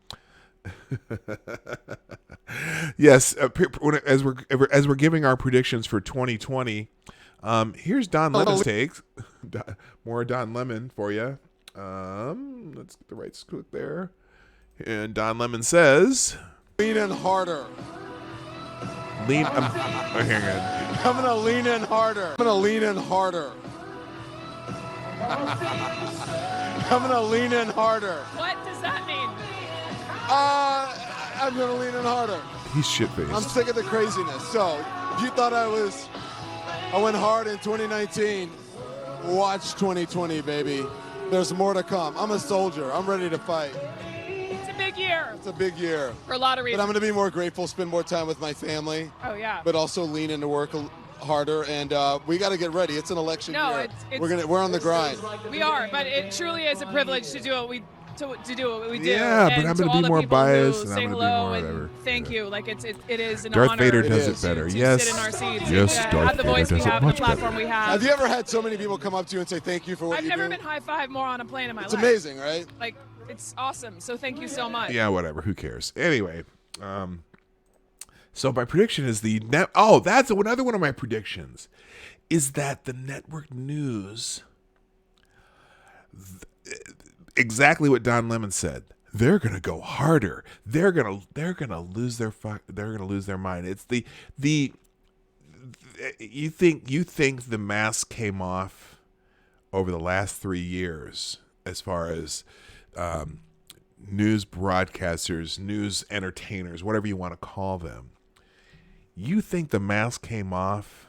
S1: Yes, as we're giving our predictions for 2020. Here's Don Lemon's takes. More Don Lemon for you. Let's get the right click there. And Don Lemon says,
S4: "Lean in harder."
S1: Hang on.
S4: I'm gonna lean in harder. I'm gonna lean in harder. I'm gonna lean in harder.
S5: What does that mean?
S4: I'm gonna lean in harder.
S1: He's shit-faced.
S4: I'm sick of the craziness. So, if you thought I went hard in 2019, watch 2020, baby. There's more to come. I'm a soldier. I'm ready to fight.
S5: It's a big year.
S4: It's a big year.
S5: For a lot of reasons.
S4: But I'm going to be more grateful, spend more time with my family.
S5: Oh, yeah.
S4: But also lean into work harder, and we got to get ready. It's an election year. We're on the grind.
S5: We are, but it truly is a privilege to do what we do.
S1: Yeah, but I'm going to be more biased, and
S5: say
S1: I'm going to be
S5: hello
S1: more
S5: and
S1: whatever.
S5: thank you. Like it is an
S1: Darth
S5: honor.
S1: Vader does it better.
S5: To
S1: Yes.
S5: sit in our seats.
S1: Yes,
S5: and
S1: Darth
S5: have the
S1: Vader
S5: voice we
S1: does it
S5: have, and
S1: much
S5: the platform
S1: better.
S5: we have.
S4: Have you ever had so many people come up to you and say thank you for what
S5: I've
S4: you do?
S5: never been high-fived more on a plane in my life.
S4: It's amazing, right?
S5: Like, it's awesome. So thank you so much.
S1: Yeah, whatever. Who cares? Anyway, so my prediction is that's another one of my predictions, is that the network news, exactly what Don Lemon said, they're gonna go harder. They're gonna lose their mind. It's the you think the mask came off over the last 3 years as far as news broadcasters, news entertainers, whatever you want to call them. You think the mask came off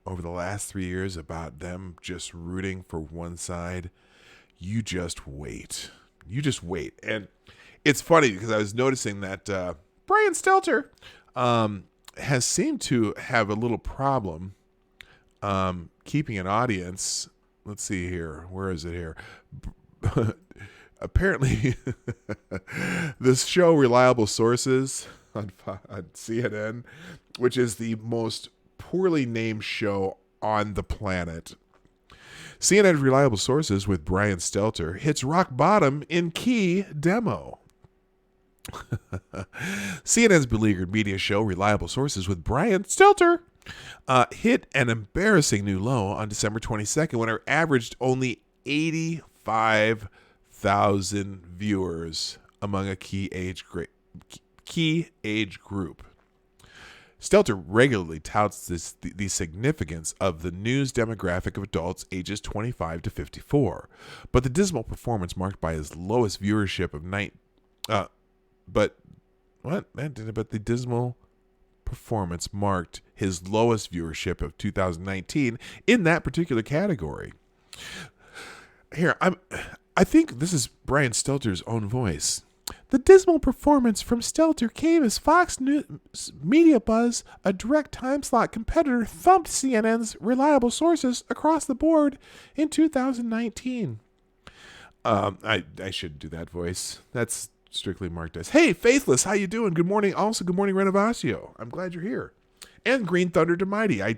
S1: over the last 3 years about them just rooting for one side? You just wait. And it's funny because I was noticing that Brian Stelter has seemed to have a little problem keeping an audience. Let's see here. Where is it here? Apparently, this show, Reliable Sources, on CNN, which is the most poorly named show on the planet. CNN's Reliable Sources with Brian Stelter hits rock bottom in key demo. CNN's beleaguered media show, Reliable Sources with Brian Stelter, hit an embarrassing new low on December 22nd when it averaged only 85,000 viewers among a key age group. Stelter regularly touts the significance of the news demographic of adults ages 25 to 54, but the dismal performance marked by his lowest viewership of the dismal performance marked his lowest viewership of 2019 in that particular category. Here, I think this is Brian Stelter's own voice. The dismal performance from Stelter came as Fox News Media Buzz, a direct time slot competitor, thumped CNN's reliable sources across the board in 2019. I shouldn't do that voice. That's strictly Mark does. Hey, Faithless, how you doing? Good morning. Also, good morning, Renovasio. I'm glad you're here. And Green Thunder to Mighty. I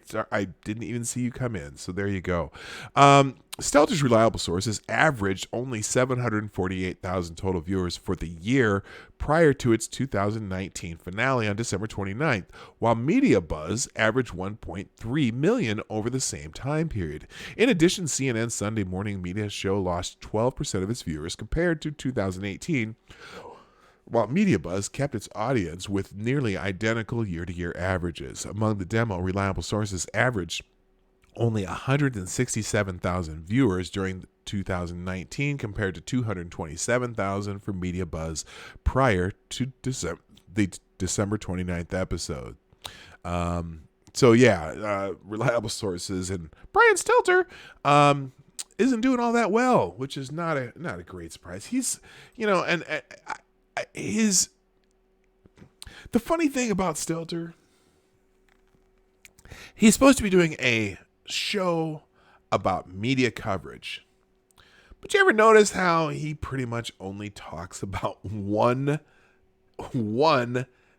S1: didn't even see you come in, so there you go. Stelter's reliable sources averaged only 748,000 total viewers for the year prior to its 2019 finale on December 29th, while Media Buzz averaged 1.3 million over the same time period. In addition, CNN's Sunday morning media show lost 12% of its viewers compared to 2018, while Media Buzz kept its audience with nearly identical year-to-year averages. Among the demo, reliable sources averaged only 167,000 viewers during 2019 compared to 227,000 for Media Buzz prior to the December 29th episode. Reliable sources, and Brian Stelter isn't doing all that well, which is not a great surprise. He's, the funny thing about Stelter, he's supposed to be doing a show about media coverage, but you ever notice how he pretty much only talks about one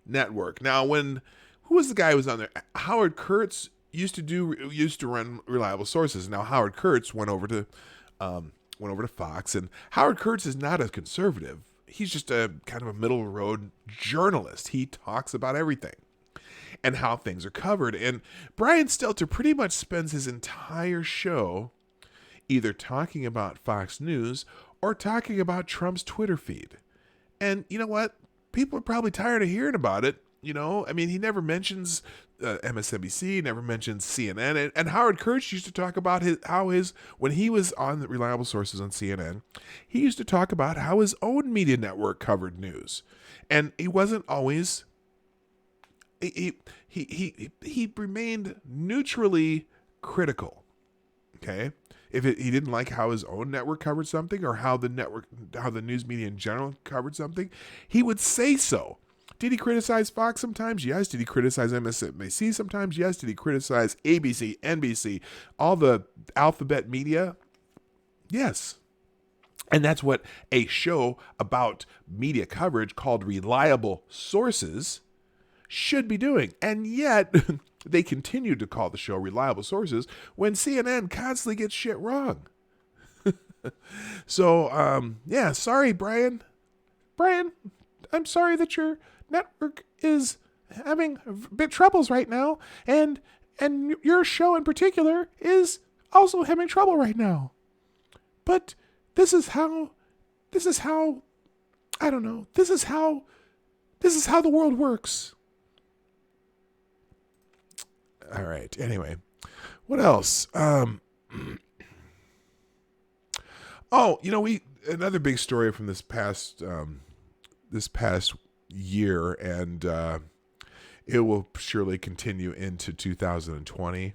S1: network? Now, who was the guy who was on there? Howard Kurtz used to run reliable sources. Now Howard Kurtz went over to Fox, and Howard Kurtz is not a conservative. He's just a kind of a middle of the road journalist. He talks about everything and how things are covered. And Brian Stelter pretty much spends his entire show either talking about Fox News or talking about Trump's Twitter feed. And you know what? People are probably tired of hearing about it. He never mentions MSNBC, never mentions CNN. And Howard Kurtz used to talk about when he was on the reliable sources on CNN, he used to talk about how his own media network covered news. And he wasn't always, he remained neutrally critical. Okay. If he didn't like how his own network covered something, or how the news media in general covered something, he would say so. Did he criticize Fox sometimes? Yes. Did he criticize MSNBC sometimes? Yes. Did he criticize ABC, NBC, all the alphabet media? Yes. And that's what a show about media coverage called Reliable Sources should be doing. And yet they continue to call the show Reliable Sources when CNN constantly gets shit wrong. So, sorry, Brian. Brian, I'm sorry that your network is having a bit troubles right now, and your show in particular is also having trouble right now. But this is how the world works. All right. Anyway, what else? Another big story from this past year, and it will surely continue into 2020.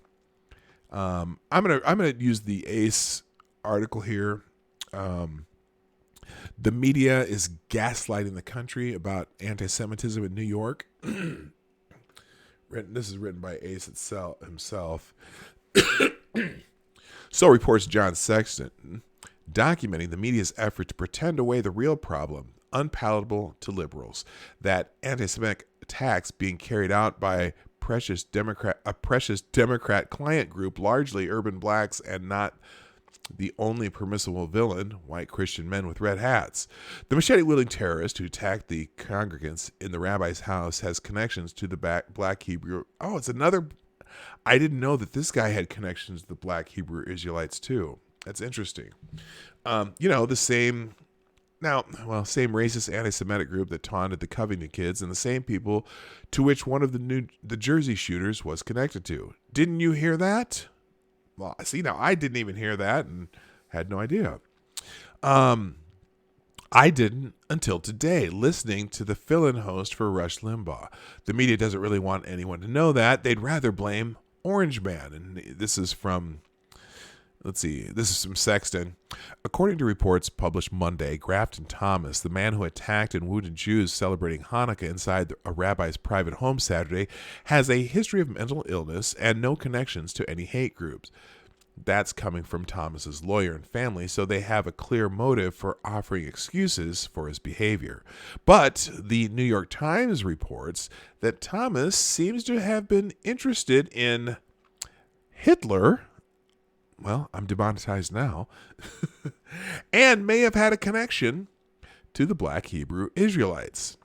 S1: I'm gonna use the Ace article here. The media is gaslighting the country about anti-Semitism in New York. This is written by Ace himself. So reports John Sexton, documenting the media's effort to pretend away the real problem, unpalatable to liberals, that anti-Semitic attacks being carried out by a precious Democrat client group, largely urban blacks, and not the only permissible villain, white Christian men with red hats. The machete-wielding terrorist who attacked the congregants in the rabbi's house has connections to the black Hebrew. Oh, it's another. I didn't know that this guy had connections to the black Hebrew Israelites too. That's interesting. The same racist anti-Semitic group that taunted the Covington kids, and the same people to which one of the Jersey shooters was connected to. Didn't you hear that? Well, see, now I didn't even hear that and had no idea. I didn't until today, listening to the fill-in host for Rush Limbaugh. The media doesn't really want anyone to know that. They'd rather blame Orange Man. And this is from Let's see. This is from Sexton. According to reports published Monday, Grafton Thomas, the man who attacked and wounded Jews celebrating Hanukkah inside a rabbi's private home Saturday, has a history of mental illness and no connections to any hate groups. That's coming from Thomas's lawyer and family, so they have a clear motive for offering excuses for his behavior. But the New York Times reports that Thomas seems to have been interested in Hitler. Well, I'm demonetized now. And may have had a connection to the Black Hebrew Israelites.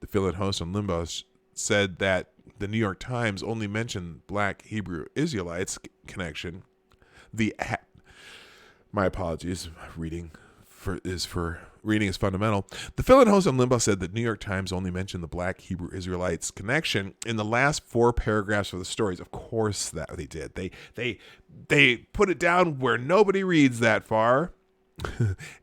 S1: The fill-in host on Limbaugh said that the New York Times only mentioned Black Hebrew Israelites connection. My apologies. Reading is fundamental. The fill-in host on Limbaugh said that New York Times only mentioned the Black Hebrew Israelites connection in the last 4 paragraphs of the stories. Of course that they did. They put it down where nobody reads that far.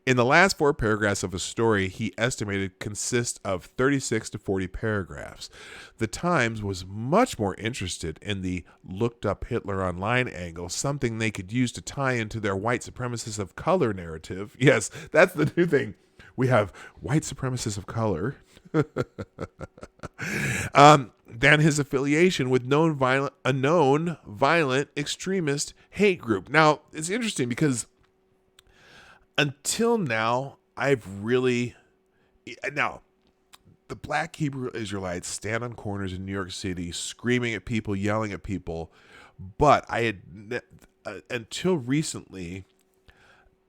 S1: In the last 4 paragraphs of a story he estimated consists of 36 to 40 paragraphs. The Times was much more interested in the looked up Hitler online angle, something they could use to tie into their white supremacists of color narrative. Yes, that's the new thing. We have white supremacists of color. Than his affiliation with a known violent extremist hate group. Now, it's interesting because until now, the Black Hebrew Israelites stand on corners in New York City screaming at people, yelling at people, but until recently,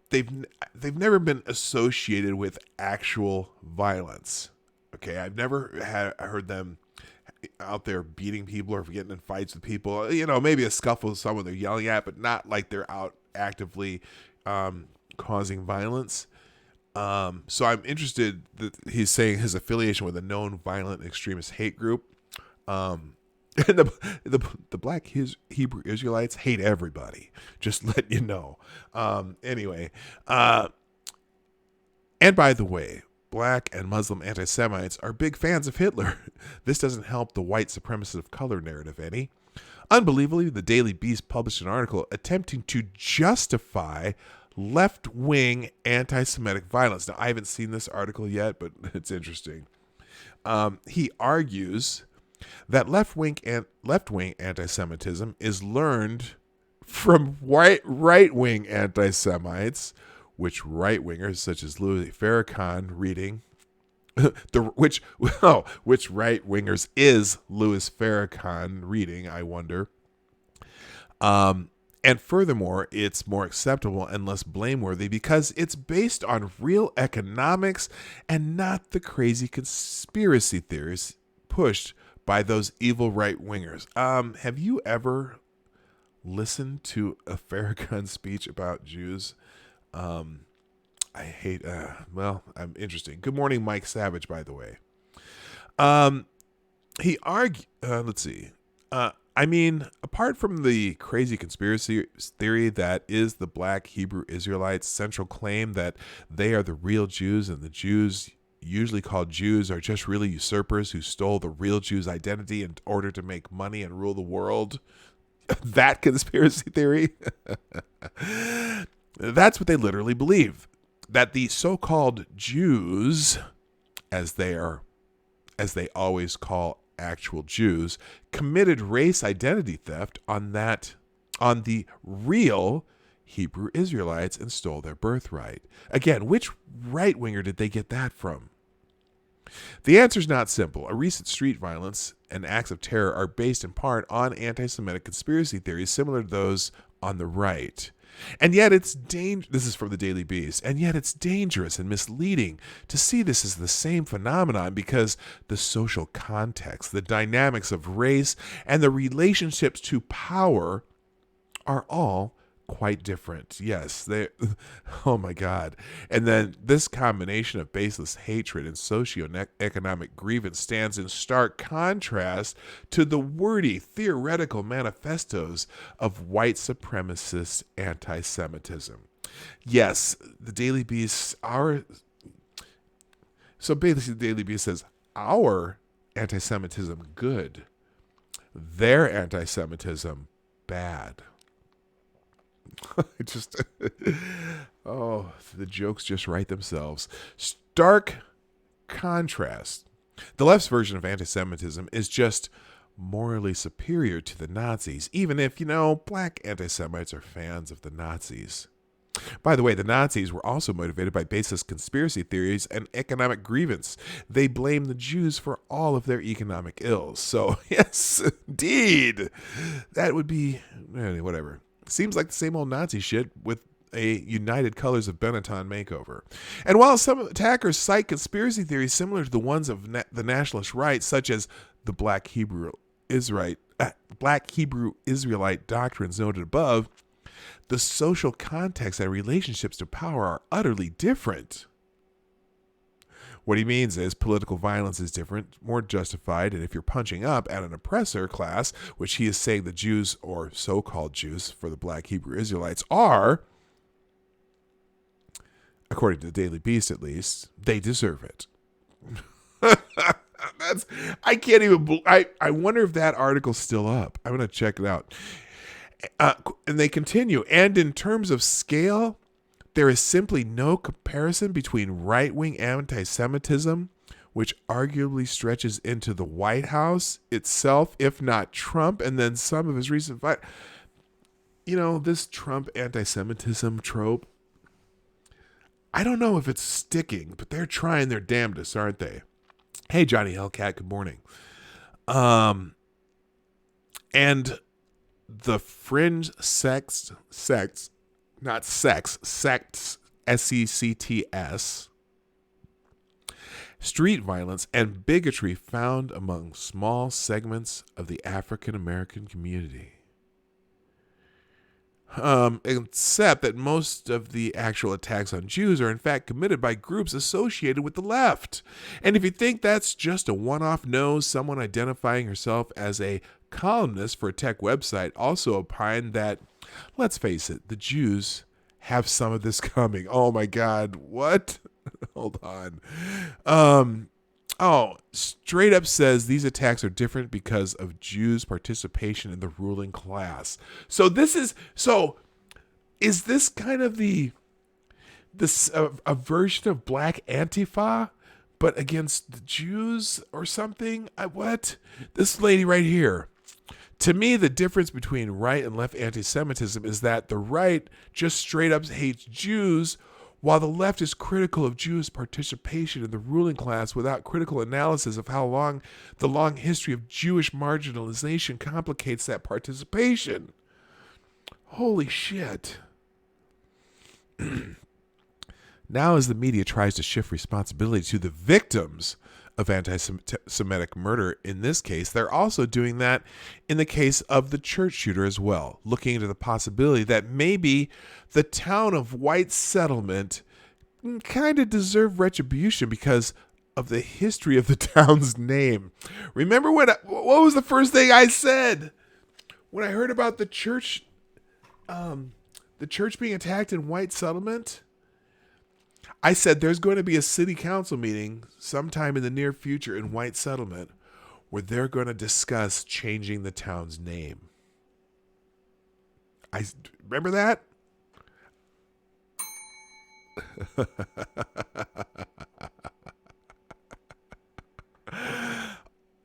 S1: they've never been associated with actual violence. Okay, I've never heard them out there beating people or getting in fights with people. You know, maybe a scuffle with someone they're yelling at, but not like they're out actively causing violence. So I'm interested that he's saying his affiliation with a known violent extremist hate group. And the Black Hebrew Israelites hate everybody. Just let you know. Anyway, and by the way, Black and Muslim anti-Semites are big fans of Hitler. This doesn't help the white supremacist of color narrative any. Unbelievably, the Daily Beast published an article attempting to justify left-wing anti-Semitic violence. Now, I haven't seen this article yet, but it's interesting. He argues that left-wing anti-Semitism is learned from right-wing anti-Semites, which right-wingers such as Louis Farrakhan reading, which right-wingers is Louis Farrakhan reading, I wonder. And furthermore, it's more acceptable and less blameworthy because it's based on real economics and not the crazy conspiracy theories pushed by those evil right-wingers. Have you ever listened to a Farrakhan speech about Jews? I'm interesting. Good morning, Mike Savage, by the way. He argued, let's see. Apart from the crazy conspiracy theory that is the Black Hebrew Israelites' central claim that they are the real Jews and the Jews usually called Jews are just really usurpers who stole the real Jews' identity in order to make money and rule the world, that conspiracy theory, that's what they literally believe. That the so-called Jews, as they always call actual Jews, committed race identity theft on the real Hebrew Israelites and stole their birthright. Again, which right-winger did they get that from? The answer is not simple. A recent street violence and acts of terror are based in part on anti-Semitic conspiracy theories similar to those on the right. And yet it's this is from the Daily Beast, and yet it's dangerous and misleading to see this as the same phenomenon because the social context, the dynamics of race, and the relationships to power are all quite different. Yes, oh my God. And then this combination of baseless hatred and socioeconomic grievance stands in stark contrast to the wordy theoretical manifestos of white supremacist anti-Semitism. Yes, the Daily Beast, so basically the Daily Beast says, our anti-Semitism good, their anti-Semitism bad. Just, oh, the jokes just write themselves. Stark contrast. The left's version of anti-Semitism is just morally superior to the Nazis, even if, black anti-Semites are fans of the Nazis. By the way, the Nazis were also motivated by baseless conspiracy theories and economic grievance. They blamed the Jews for all of their economic ills. So, yes, indeed, that would be, whatever. Seems like the same old Nazi shit with a United Colors of Benetton makeover. And while some attackers cite conspiracy theories similar to the ones of the nationalist right, such as the Black Hebrew Israelite doctrines noted above, the social context and relationships to power are utterly different. What he means is political violence is different, more justified, and if you're punching up at an oppressor class, which he is saying the Jews, or so-called Jews, for the Black Hebrew Israelites are, according to the Daily Beast at least, they deserve it. I can't even, I wonder if that article's still up. I'm going to check it out. And they continue, and in terms of scale, there is simply no comparison between right-wing anti-Semitism, which arguably stretches into the White House itself, if not Trump, and then some of his recent fight. This Trump anti-Semitism trope, I don't know if it's sticking, but they're trying their damnedest, aren't they? Hey, Johnny Hellcat, good morning. And the fringe sects, SECTS, street violence and bigotry found among small segments of the African American community. Except that most of the actual attacks on Jews are in fact committed by groups associated with the left. And if you think that's just a one-off, no, someone identifying herself as a columnist for a tech website also opined that, let's face it, the Jews have some of this coming. Oh my God, what? Hold on. Straight up says these attacks are different because of Jews' participation in the ruling class. So is this kind of a version of Black Antifa, but against the Jews or something? What? This lady right here. To me, the difference between right and left anti-Semitism is that the right just straight up hates Jews, while the left is critical of Jews' participation in the ruling class without critical analysis of how the long history of Jewish marginalization complicates that participation. Holy shit. Now, as the media tries to shift responsibility to the victims of anti-Semitic murder in this case, they're also doing that in the case of the church shooter as well, looking into the possibility that maybe the town of White Settlement kind of deserved retribution because of the history of the town's name. Remember what was the first thing I said when I heard about the church being attacked in White Settlement? I said there's going to be a city council meeting sometime in the near future in White Settlement where they're going to discuss changing the town's name. I remember that?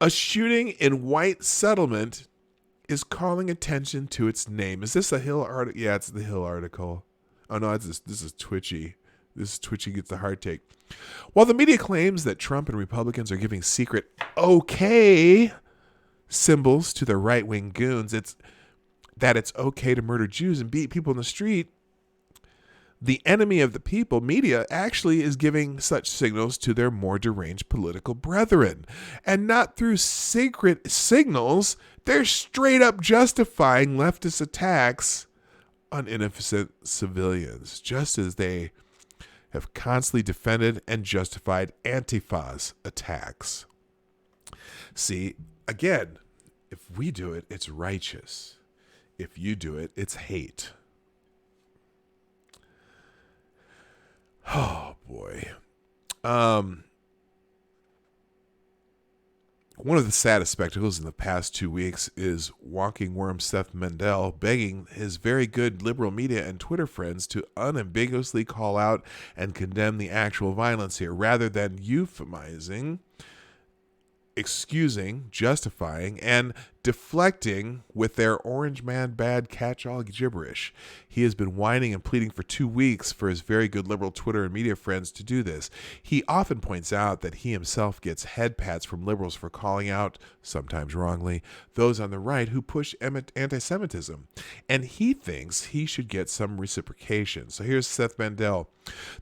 S1: A shooting in White Settlement is calling attention to its name. Is this a Hill article? Yeah, it's the Hill article. Oh no, this is Twitchy. This Twitchy gets the heart take. While the media claims that Trump and Republicans are giving secret okay symbols to their right-wing goons, it's okay to murder Jews and beat people in the street, the enemy of the people, media, actually is giving such signals to their more deranged political brethren. And not through secret signals, they're straight up justifying leftist attacks on innocent civilians, just as they have constantly defended and justified Antifa's attacks. See, again, if we do it, it's righteous. If you do it, it's hate. Oh, boy. One of the saddest spectacles in the past 2 weeks is walking worm Seth Mendel begging his very good liberal media and Twitter friends to unambiguously call out and condemn the actual violence here, rather than euphemizing, excusing, justifying, and deflecting with their orange man bad catch-all gibberish. He has been whining and pleading for 2 weeks for his very good liberal Twitter and media friends to do this. He often points out that he himself gets head pats from liberals for calling out, sometimes wrongly, those on the right who push anti-Semitism. And he thinks he should get some reciprocation. So here's Seth Mandel.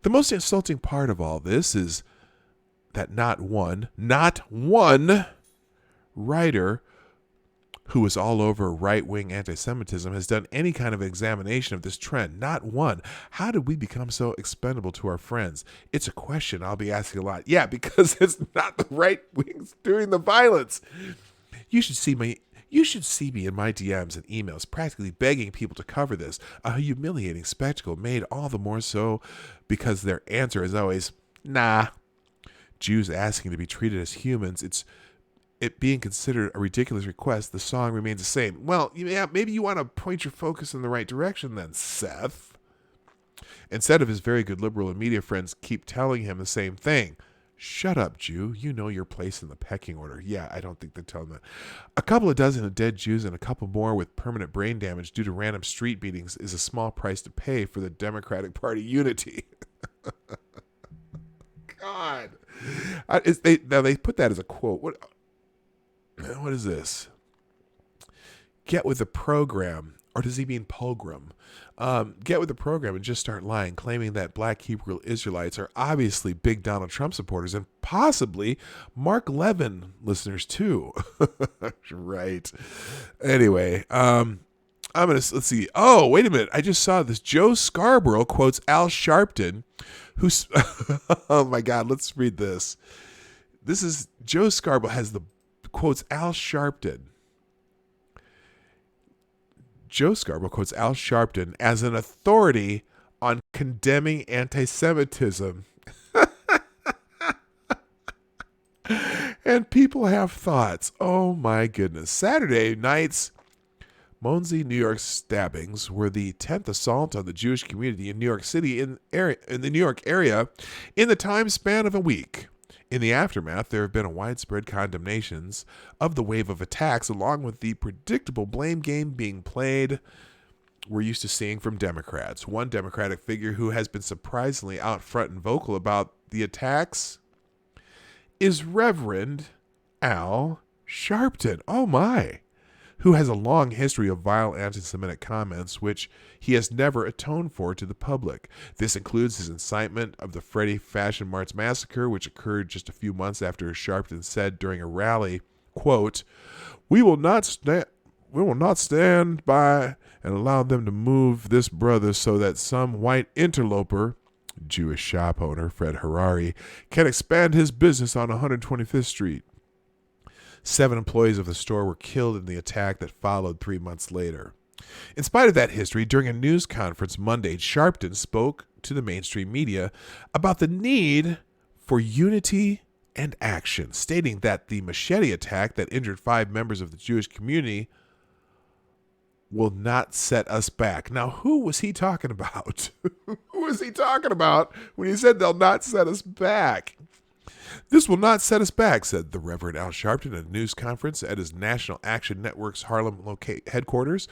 S1: The most insulting part of all this is that not one writer who is all over right-wing anti-Semitism has done any kind of examination of this trend. Not one. How did we become so expendable to our friends? It's a question I'll be asking a lot. Yeah, because it's not the right wings doing the violence. You should see me in my DMs and emails practically begging people to cover this, a humiliating spectacle made all the more so because their answer is always, nah. Jews asking to be treated as humans, it being considered a ridiculous request, the song remains the same. Well, yeah, maybe you want to point your focus in the right direction then, Seth. Instead of his very good liberal and media friends keep telling him the same thing. Shut up, Jew. You know your place in the pecking order. Yeah, I don't think they're telling that. A couple of dozen of dead Jews and a couple more with permanent brain damage due to random street beatings is a small price to pay for the Democratic Party unity. God. They put that as a quote. What is this? Get with the program. Or does he mean pogrom? Get with the program and just start lying, claiming that black Hebrew Israelites are obviously big Donald Trump supporters and possibly Mark Levin listeners too. Right. Anyway, let's see. Oh, wait a minute. I just saw this. Joe Scarborough quotes Al Sharpton, who's, oh my God, let's read this. This is, Joe Scarborough quotes Al Sharpton. Joe Scarborough quotes Al Sharpton as an authority on condemning anti-Semitism. And people have thoughts. Oh my goodness. Saturday night's Monsey, New York stabbings were the 10th assault on the Jewish community in New York City in the New York area in the time span of a week. In the aftermath, there have been widespread condemnations of the wave of attacks, along with the predictable blame game being played we're used to seeing from Democrats. One Democratic figure who has been surprisingly out front and vocal about the attacks is Reverend Al Sharpton. Oh my. Who has a long history of vile anti-Semitic comments, which he has never atoned for to the public. This includes his incitement of the Freddie Fashion Mart's massacre, which occurred just a few months after Sharpton said during a rally, quote, we will not stand by and allow them to move this brother so that some white interloper, Jewish shop owner Fred Harari, can expand his business on 125th Street. 7 employees of the store were killed in the attack that followed 3 months later. In spite of that history, during a news conference Monday, Sharpton spoke to the mainstream media about the need for unity and action, stating that the machete attack that injured 5 members of the Jewish community will not set us back. Now, who was he talking about? Who was he talking about when he said they'll not set us back? This will not set us back, said the Reverend Al Sharpton at a news conference at his National Action Network's Harlem headquarters.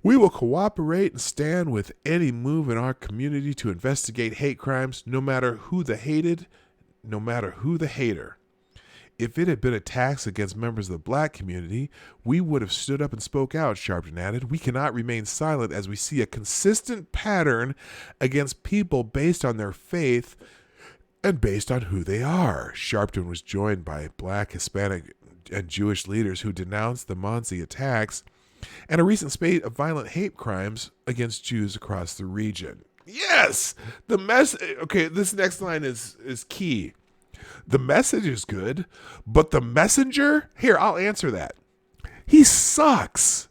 S1: We will cooperate and stand with any move in our community to investigate hate crimes, no matter who the hated, no matter who the hater. If it had been attacks against members of the black community, we would have stood up and spoke out, Sharpton added. We cannot remain silent as we see a consistent pattern against people based on their faith and based on who they are. Sharpton was joined by black, Hispanic, and Jewish leaders who denounced the Monsey attacks and a recent spate of violent hate crimes against Jews across the region. Yes! Okay, this next line is key. The message is good, but the messenger? Here, I'll answer that. He sucks.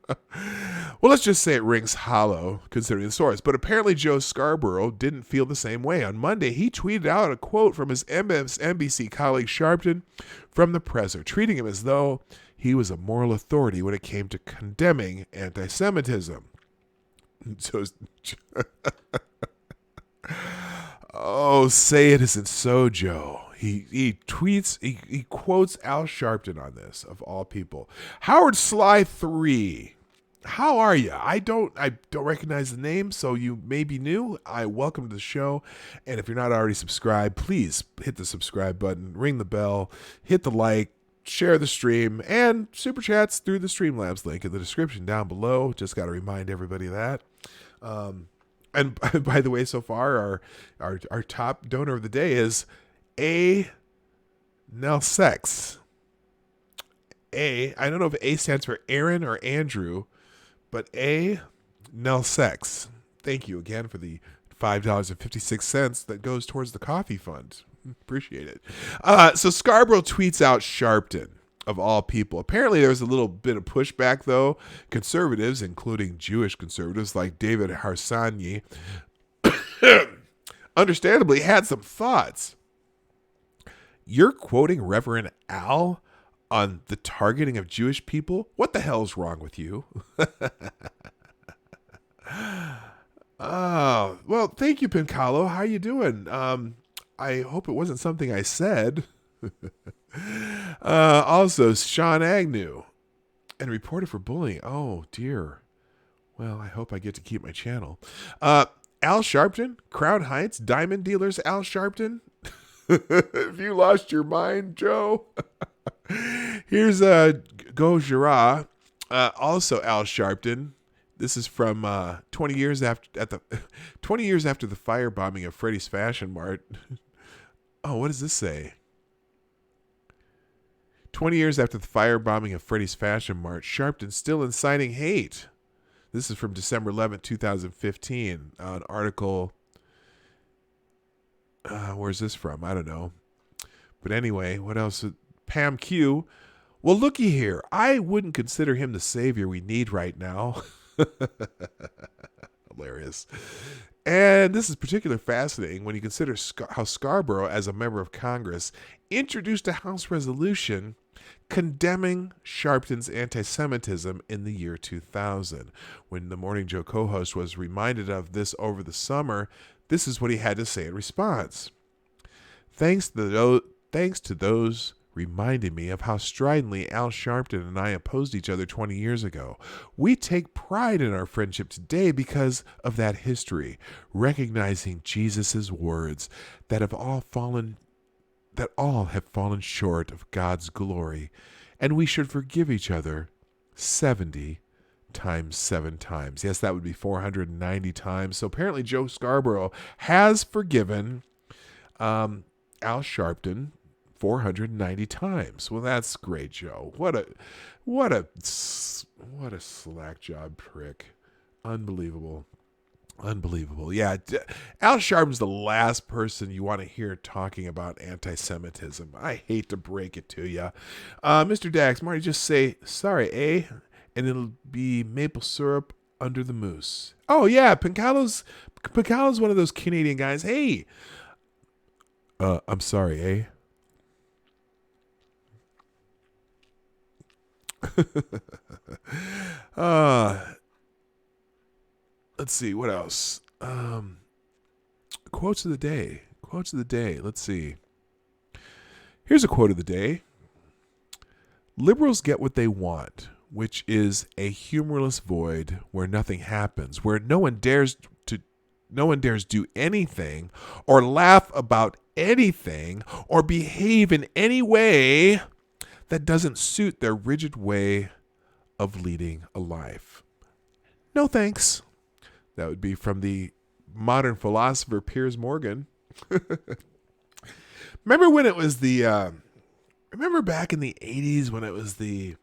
S1: Well, let's just say it rings hollow considering the source. But apparently Joe Scarborough didn't feel the same way. On Monday, he tweeted out a quote from his NBC colleague Sharpton from the presser, treating him as though he was a moral authority when it came to condemning anti-Semitism. So, oh, say it isn't so, Joe. He tweets, he quotes Al Sharpton on this, of all people. Howard Sly 3. How are you? I don't recognize the name, so you may be new. I welcome to the show. And if you're not already subscribed, please hit the subscribe button, ring the bell, hit the like, share the stream, and super chats through the Streamlabs link in the description down below. Just got to remind everybody of that. And by the way, so far, our top donor of the day is A. Nelsex. I don't know if A stands for Aaron or Andrew, but A. Nelsex. Thank you again for the $5.56 that goes towards the coffee fund. Appreciate it. So Scarborough tweets out Sharpton, of all people. Apparently there was a little bit of pushback, though. Conservatives, including Jewish conservatives like David Harsanyi, understandably had some thoughts. You're quoting Reverend Al on the targeting of Jewish people? What the hell's wrong with you? Oh, well, thank you, Pincalo. How you doing? I hope it wasn't something I said. Also, Sean Agnew, and reported for bullying. Oh, dear. Well, I hope I get to keep my channel. Al Sharpton, Crown Heights, diamond dealers Al Sharpton. Have you lost your mind, Joe? Here's Gojira, also Al Sharpton. This is from 20 years after the firebombing of Freddy's Fashion Mart. Oh, what does this say? 20 years after the firebombing of Freddy's Fashion Mart, Sharpton still inciting hate. This is from December 11th, 2015. An article. Where's this from? I don't know. But anyway, what else? Pam Q. Well, looky here. I wouldn't consider him the savior we need right now. Hilarious. And this is particularly fascinating when you consider how Scarborough, as a member of Congress, introduced a House resolution condemning Sharpton's anti-Semitism in the year 2000. When the Morning Joe co-host was reminded of this over the summer, this is what he had to say in response. Thanks to those reminding me of how stridently Al Sharpton and I opposed each other 20 years ago. We take pride in our friendship today because of that history, recognizing Jesus' words that all have fallen short of God's glory, and we should forgive each other 70 times 7 times. Yes, that would be 490 times. So apparently Joe Scarborough has forgiven Al Sharpton 490 times. Well, that's great, Joe. What a slack job prick. Unbelievable. Yeah, Al Sharpton's the last person you want to hear talking about anti-Semitism. I hate to break it to you. Mr. Dax, Marty, just say, sorry, eh? And it'll be maple syrup under the mousse. Oh, yeah, Pincalo's one of those Canadian guys. Hey, I'm sorry, eh? Let's see, what else? Quotes of the day. Let's see. Here's a quote of the day. Liberals get what they want, which is a humorless void where nothing happens, where no one dares do anything or laugh about anything or behave in any way that doesn't suit their rigid way of leading a life. No thanks. That would be from the modern philosopher Piers Morgan. Remember when it was remember back in the 80s when it was the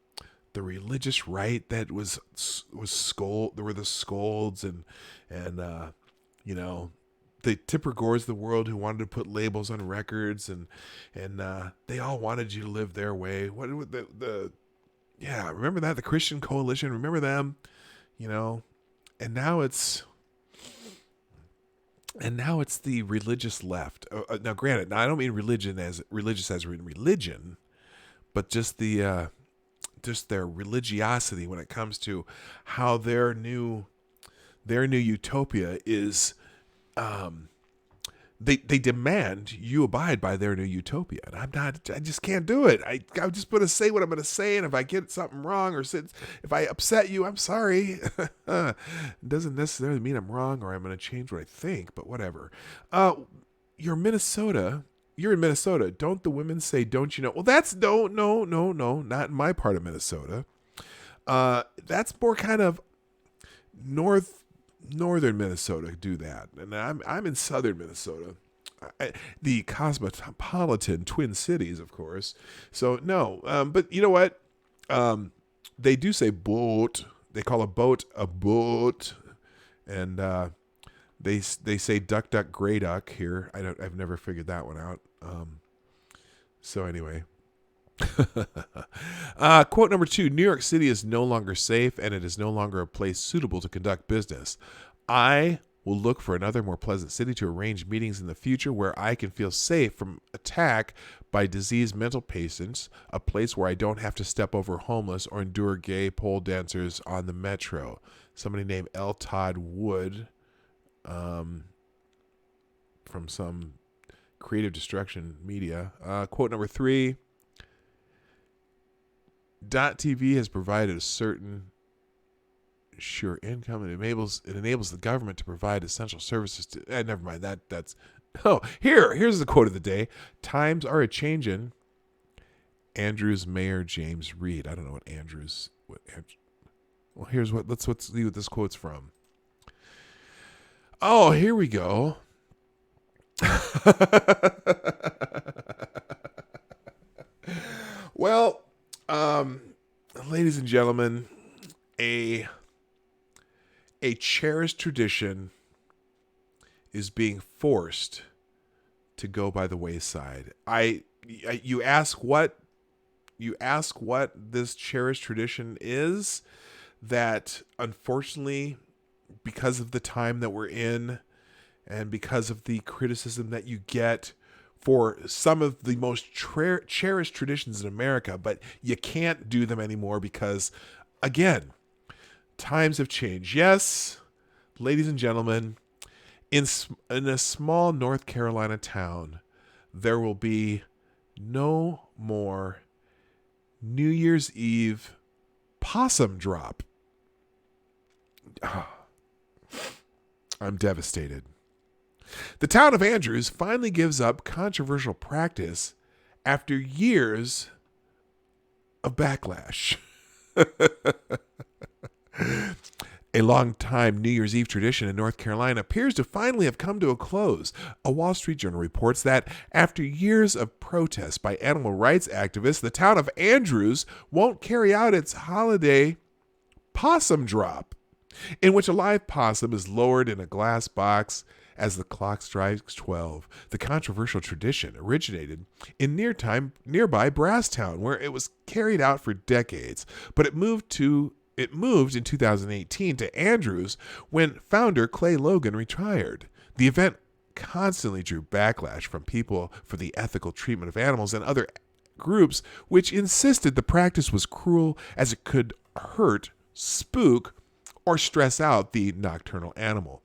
S1: religious right that was there were the scolds and the Tipper Gores of the world who wanted to put labels on records and they all wanted you to live their way. What Yeah, remember that? The Christian Coalition, remember them? You know, and now it's the religious left. Now, granted, now I don't mean religion as religious as in religion, but just just their religiosity when it comes to how their new utopia is. They demand you abide by their new utopia, and I just can't do it. I'm just going to say what I'm going to say, and if I get something wrong or if I upset you, I'm sorry. It doesn't necessarily mean I'm wrong or I'm going to change what I think, but whatever. You're in Minnesota. Don't the women say, don't you know? Well, that's no, not in my part of Minnesota. That's more kind of northern Minnesota do that, and I'm in southern Minnesota, the cosmopolitan Twin Cities, of course. So no, but you know what? They do say boat. They call a boat, and they say duck, duck, gray duck here. I've never figured that one out. So anyway. Quote number 2, New York City is no longer safe and it is no longer a place suitable to conduct business. I will look for another more pleasant city to arrange meetings in the future where I can feel safe from attack by diseased mental patients, a place where I don't have to step over homeless or endure gay pole dancers on the metro. Somebody named L. Todd Wood from some creative destruction media. Quote number 3, .TV has provided a certain sure income. It enables the government to provide essential services to. Never mind that's. Oh, here's the quote of the day. Times are a changin'. Andrews Mayor James Reed. I don't know what Andrews. Well, let's see what this quote's from. Oh, here we go. Well. Ladies and gentlemen, a cherished tradition is being forced to go by the wayside. You ask what this cherished tradition is, that unfortunately, because of the time that we're in and because of the criticism that you get for some of the most cherished traditions in America, but you can't do them anymore because, again, times have changed. Yes, ladies and gentlemen, in a small North Carolina town, there will be no more New Year's Eve possum drop. I'm devastated. The town of Andrews finally gives up controversial practice after years of backlash. A long-time New Year's Eve tradition in North Carolina appears to finally have come to a close. A Wall Street Journal reports that after years of protests by animal rights activists, the town of Andrews won't carry out its holiday possum drop, in which a live possum is lowered in a glass box as the clock strikes 12. The controversial tradition originated in nearby Brasstown, where it was carried out for decades, but it moved in 2018 to Andrews when founder Clay Logan retired. The event constantly drew backlash from people for the ethical treatment of animals and other groups which insisted the practice was cruel as it could hurt, spook, or stress out the nocturnal animal.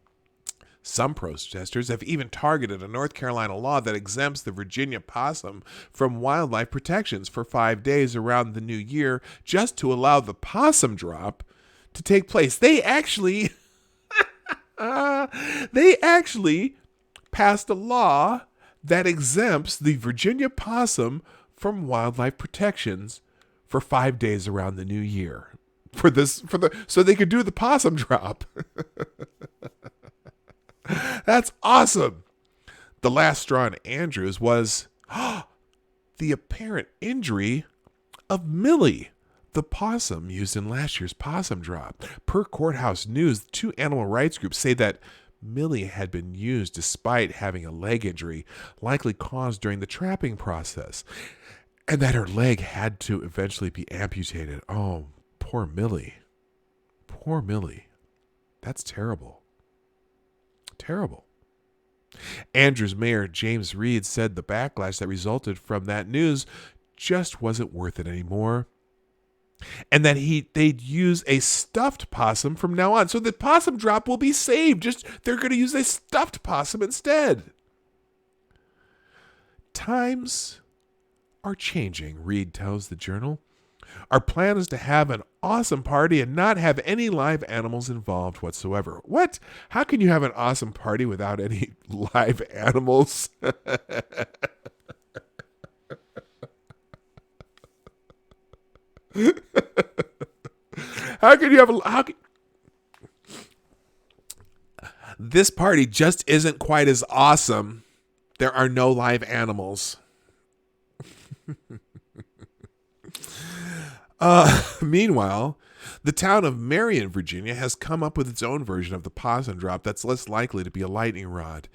S1: Some protesters have even targeted a North Carolina law that exempts the Virginia possum from wildlife protections for 5 days around the new year just to allow the possum drop to take place. They actually passed a law that exempts the Virginia possum from wildlife protections for 5 days around the new year so they could do the possum drop. That's awesome. The last straw in Andrews was the apparent injury of Millie, the possum used in last year's possum drop. Per Courthouse News, 2 animal rights groups say that Millie had been used despite having a leg injury, likely caused during the trapping process. And that her leg had to eventually be amputated. Oh, poor Millie. Poor Millie. That's terrible. Terrible. Andrews Mayor James Reed said the backlash that resulted from that news just wasn't worth it anymore. And that they'd use a stuffed possum from now on. So the possum drop will be saved. They're going to use a stuffed possum instead. Times are changing, Reed tells the Journal. Our plan is to have an awesome party and not have any live animals involved whatsoever. What? How can you have an awesome party without any live animals? This party just isn't quite as awesome. There are no live animals. Meanwhile, the town of Marion, Virginia, has come up with its own version of the possum drop that's less likely to be a lightning rod.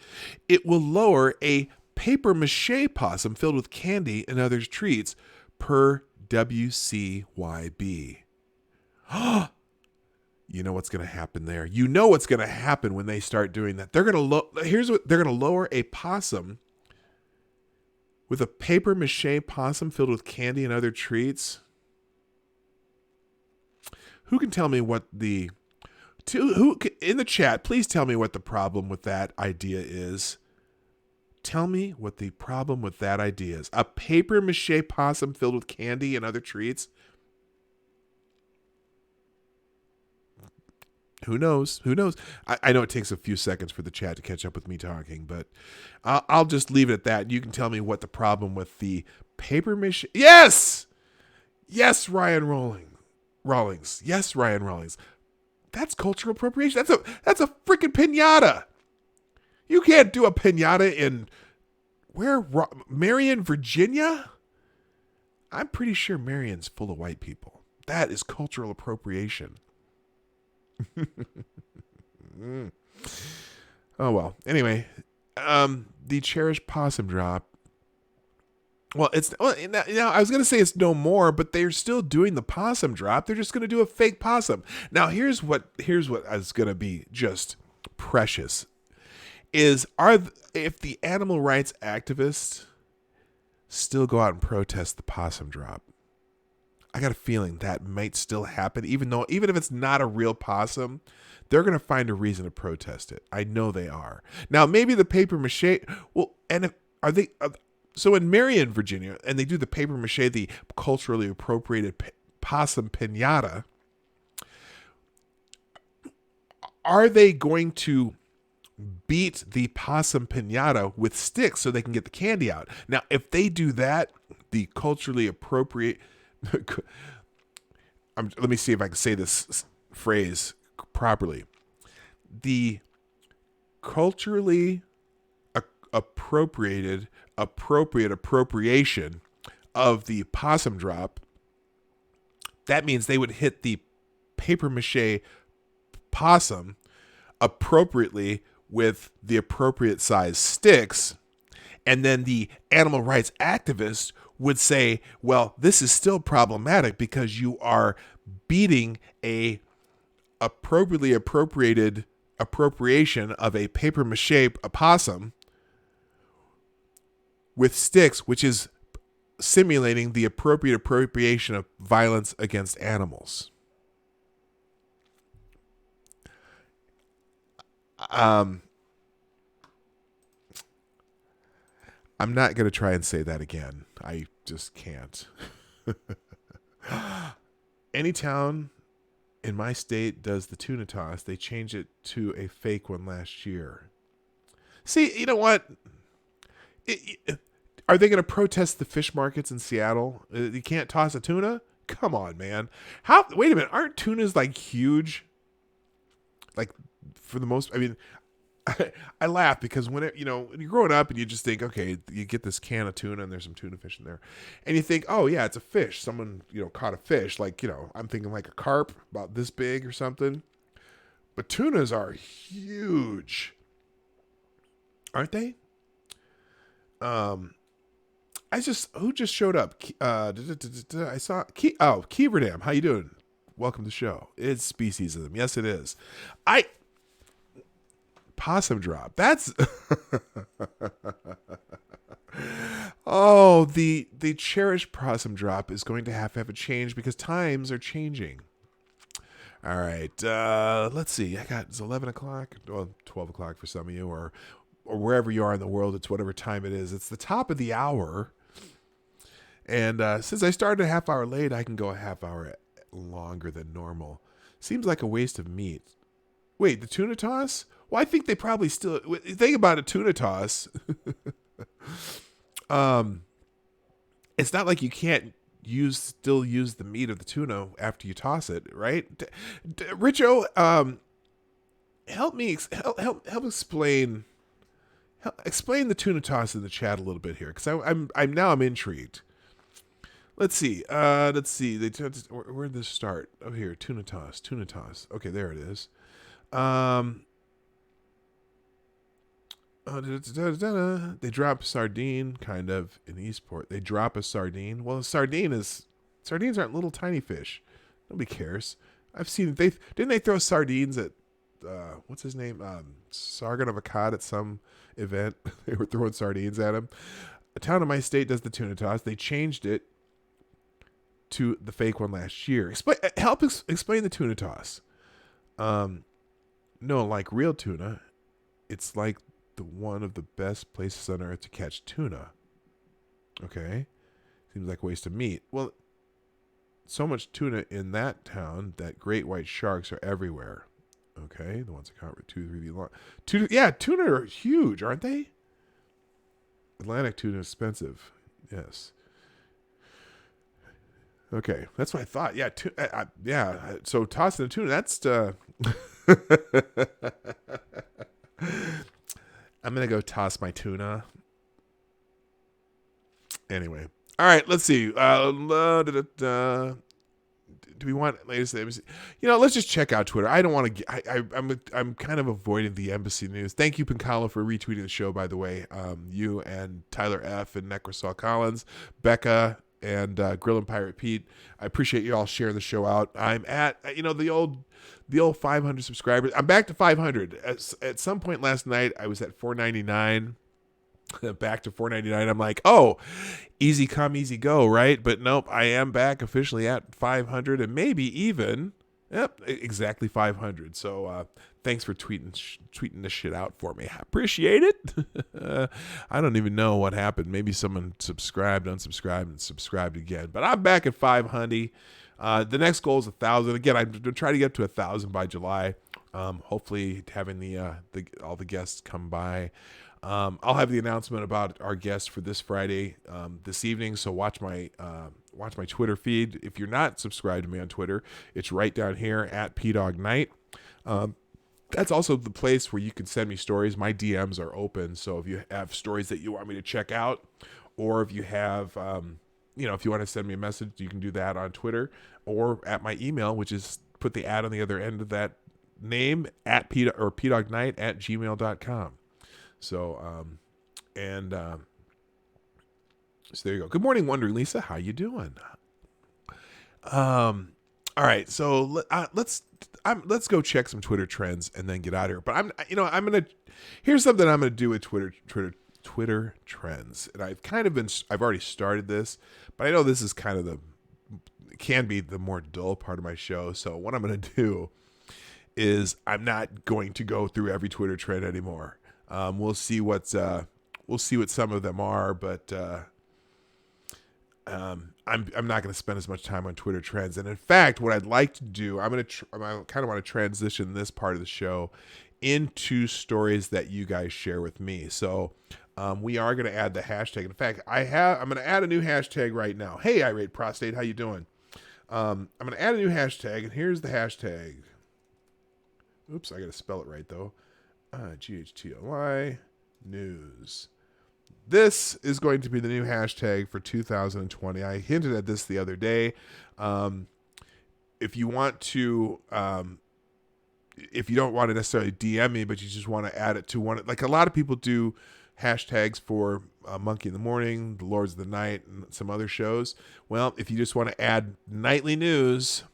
S1: It will lower a paper mache possum filled with candy and other treats per WCYB. You know what's going to happen there. You know what's going to happen when they start doing that. They're going to lower a possum with a paper mache possum filled with candy and other treats. Who can tell me what in the chat, please tell me what the problem with that idea is. Tell me what the problem with that idea is. A paper mache possum filled with candy and other treats. Who knows? Who knows? I know it takes a few seconds for the chat to catch up with me talking, but I'll just leave it at that. You can tell me what the problem with the paper mache. Yes! Yes, Ryan Rawlings. Yes, Ryan Rawlings. That's cultural appropriation. That's a freaking piñata. You can't do a piñata in Marion, Virginia? I'm pretty sure Marion's full of white people. That is cultural appropriation. Oh well. Anyway, the cherished possum drop. Well, now I was going to say it's no more, but they're still doing the possum drop. They're just going to do a fake possum. Now, here's what is going to be just precious is if the animal rights activists still go out and protest the possum drop. I got a feeling that might still happen, even if it's not a real possum, they're going to find a reason to protest it. I know they are. Now, maybe the paper mache. Well, so in Marion, Virginia, and they do the paper mache, the culturally appropriated possum piñata. Are they going to beat the possum piñata with sticks so they can get the candy out? Now, if they do that, the culturally appropriate. Let me see if I can say this phrase properly. The culturally appropriation of the possum drop, that means they would hit the paper mache possum appropriately with the appropriate size sticks, and then the animal rights activists would say, well, this is still problematic because you are beating a appropriately appropriated appropriation of a paper mache possum with sticks, which is simulating the appropriate appropriation of violence against animals. I'm not going to try and say that again. I just can't. Any town in my state does the tuna toss. They changed it to a fake one last year. See, you know what? Are they going to protest the fish markets in Seattle? You can't toss a tuna? Come on, man. Wait a minute. Aren't tunas like huge? Like for the most, I mean, I laugh because when you're growing up and you just think, okay, you get this can of tuna and there's some tuna fish in there, and you think, oh yeah, it's a fish. Someone caught a fish. Like I'm thinking like a carp about this big or something. But tunas are huge, aren't they? who just showed up? I saw Keeverdam. How you doing? Welcome to the show. It's speciesism. Yes, it is. Possum drop. That's oh, the cherished possum drop is going to have a change because times are changing. All right, let's see. It's 11 o'clock, well, 12 o'clock for some of you, or wherever you are in the world. It's whatever time it is. It's the top of the hour. And since I started a half hour late, I can go a half hour longer than normal. Seems like a waste of meat. Wait, the tuna toss? Well, I think they probably still... Think about a tuna toss. It's not like you can't still use the meat of the tuna after you toss it, right? Richo, help me help explain the tuna toss in the chat a little bit here, because I'm intrigued. Let's see. Where did this start? Oh, here, tuna toss. Okay, there it is. They drop sardine, kind of, in Eastport. They drop a sardine. Well, sardines aren't little tiny fish. Nobody cares. I've seen didn't they throw sardines at what's his name? Sargon of Akkad at some event. They were throwing sardines at him. A town in my state does the tuna toss. They changed it to the fake one last year. Explain the tuna toss. No, like real tuna, it's like one of the best places on earth to catch tuna. Okay? Seems like a waste of meat. Well, so much tuna in that town that great white sharks are everywhere. Okay? The ones that count were 2 to 3 feet long. Tuna are huge, aren't they? Atlantic tuna is expensive. Yes. Okay, that's what I thought. Yeah, so tossing the tuna, that's I'm going to go toss my tuna. Anyway. All right, let's see. Do we want latest embassy? Let's just check out Twitter. I don't want to I'm kind of avoiding the embassy news. Thank you, Pincalo, for retweeting the show, by the way. You and Tyler F. and Necrosol Collins, Becca, and Grill and Pirate Pete. I appreciate you all sharing the show out. I'm at, the old 500 subscribers. I'm back to 500. At some point last night, I was at 499. Back to 499. I'm like, oh, easy come, easy go, right? But nope, I am back officially at 500 and maybe even, exactly 500. So thanks for tweeting this shit out for me. I appreciate it. I don't even know what happened. Maybe someone subscribed, unsubscribed, and subscribed again. But I'm back at 500. The next goal is 1,000. Again, I'm going to try to get to 1,000 by July. Hopefully having all the guests come by. I'll have the announcement about our guest for this Friday, this evening. So watch my Twitter feed. If you're not subscribed to me on Twitter, it's right down here at Pawg Night. That's also the place where you can send me stories. My DMs are open. So if you have stories that you want me to check out, or if you have, if you want to send me a message, you can do that on Twitter or at my email, which is put the ad on the other end of that name at pawgnight@gmail.com. So, so there you go. Good morning, Wondering Lisa. How you doing? All right. So let's go check some Twitter trends and then get out of here. But here's something I'm going to do with Twitter trends. And I've already started this, but I know this is kind of can be the more dull part of my show. So what I'm going to do is I'm not going to go through every Twitter trend anymore. We'll see what some of them are, but I'm not going to spend as much time on Twitter trends. And in fact, what I'd like to do, I kind of want to transition this part of the show into stories that you guys share with me. So we are going to add the hashtag. In fact, I'm going to add a new hashtag right now. Hey, Irate Prostate, how you doing? I'm going to add a new hashtag, and here's the hashtag. Oops, I got to spell it right though. GHTOY news. This is going to be the new hashtag for 2020. I hinted at this the other day. If you want to, if you don't want to necessarily DM me, but you just want to add it to one, like a lot of people do hashtags for Monkey in the Morning, The Lords of the Night, and some other shows. Well, if you just want to add nightly news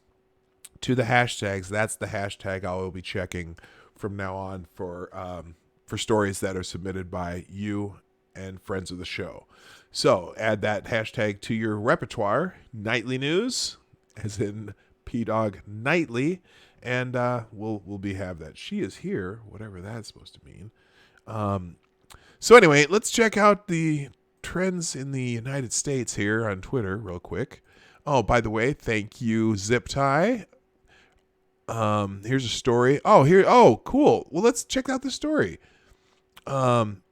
S1: to the hashtags, that's the hashtag I will be checking from now on for stories that are submitted by you and friends of the show. So add that hashtag to your repertoire, nightly news, as in Pawg nightly, and we'll have that. She is here, whatever that's supposed to mean. So anyway, let's check out the trends in the United States here on Twitter real quick. Oh, by the way, thank you, Zip Tie. Here's a story. Oh, cool. Well, let's check out the story.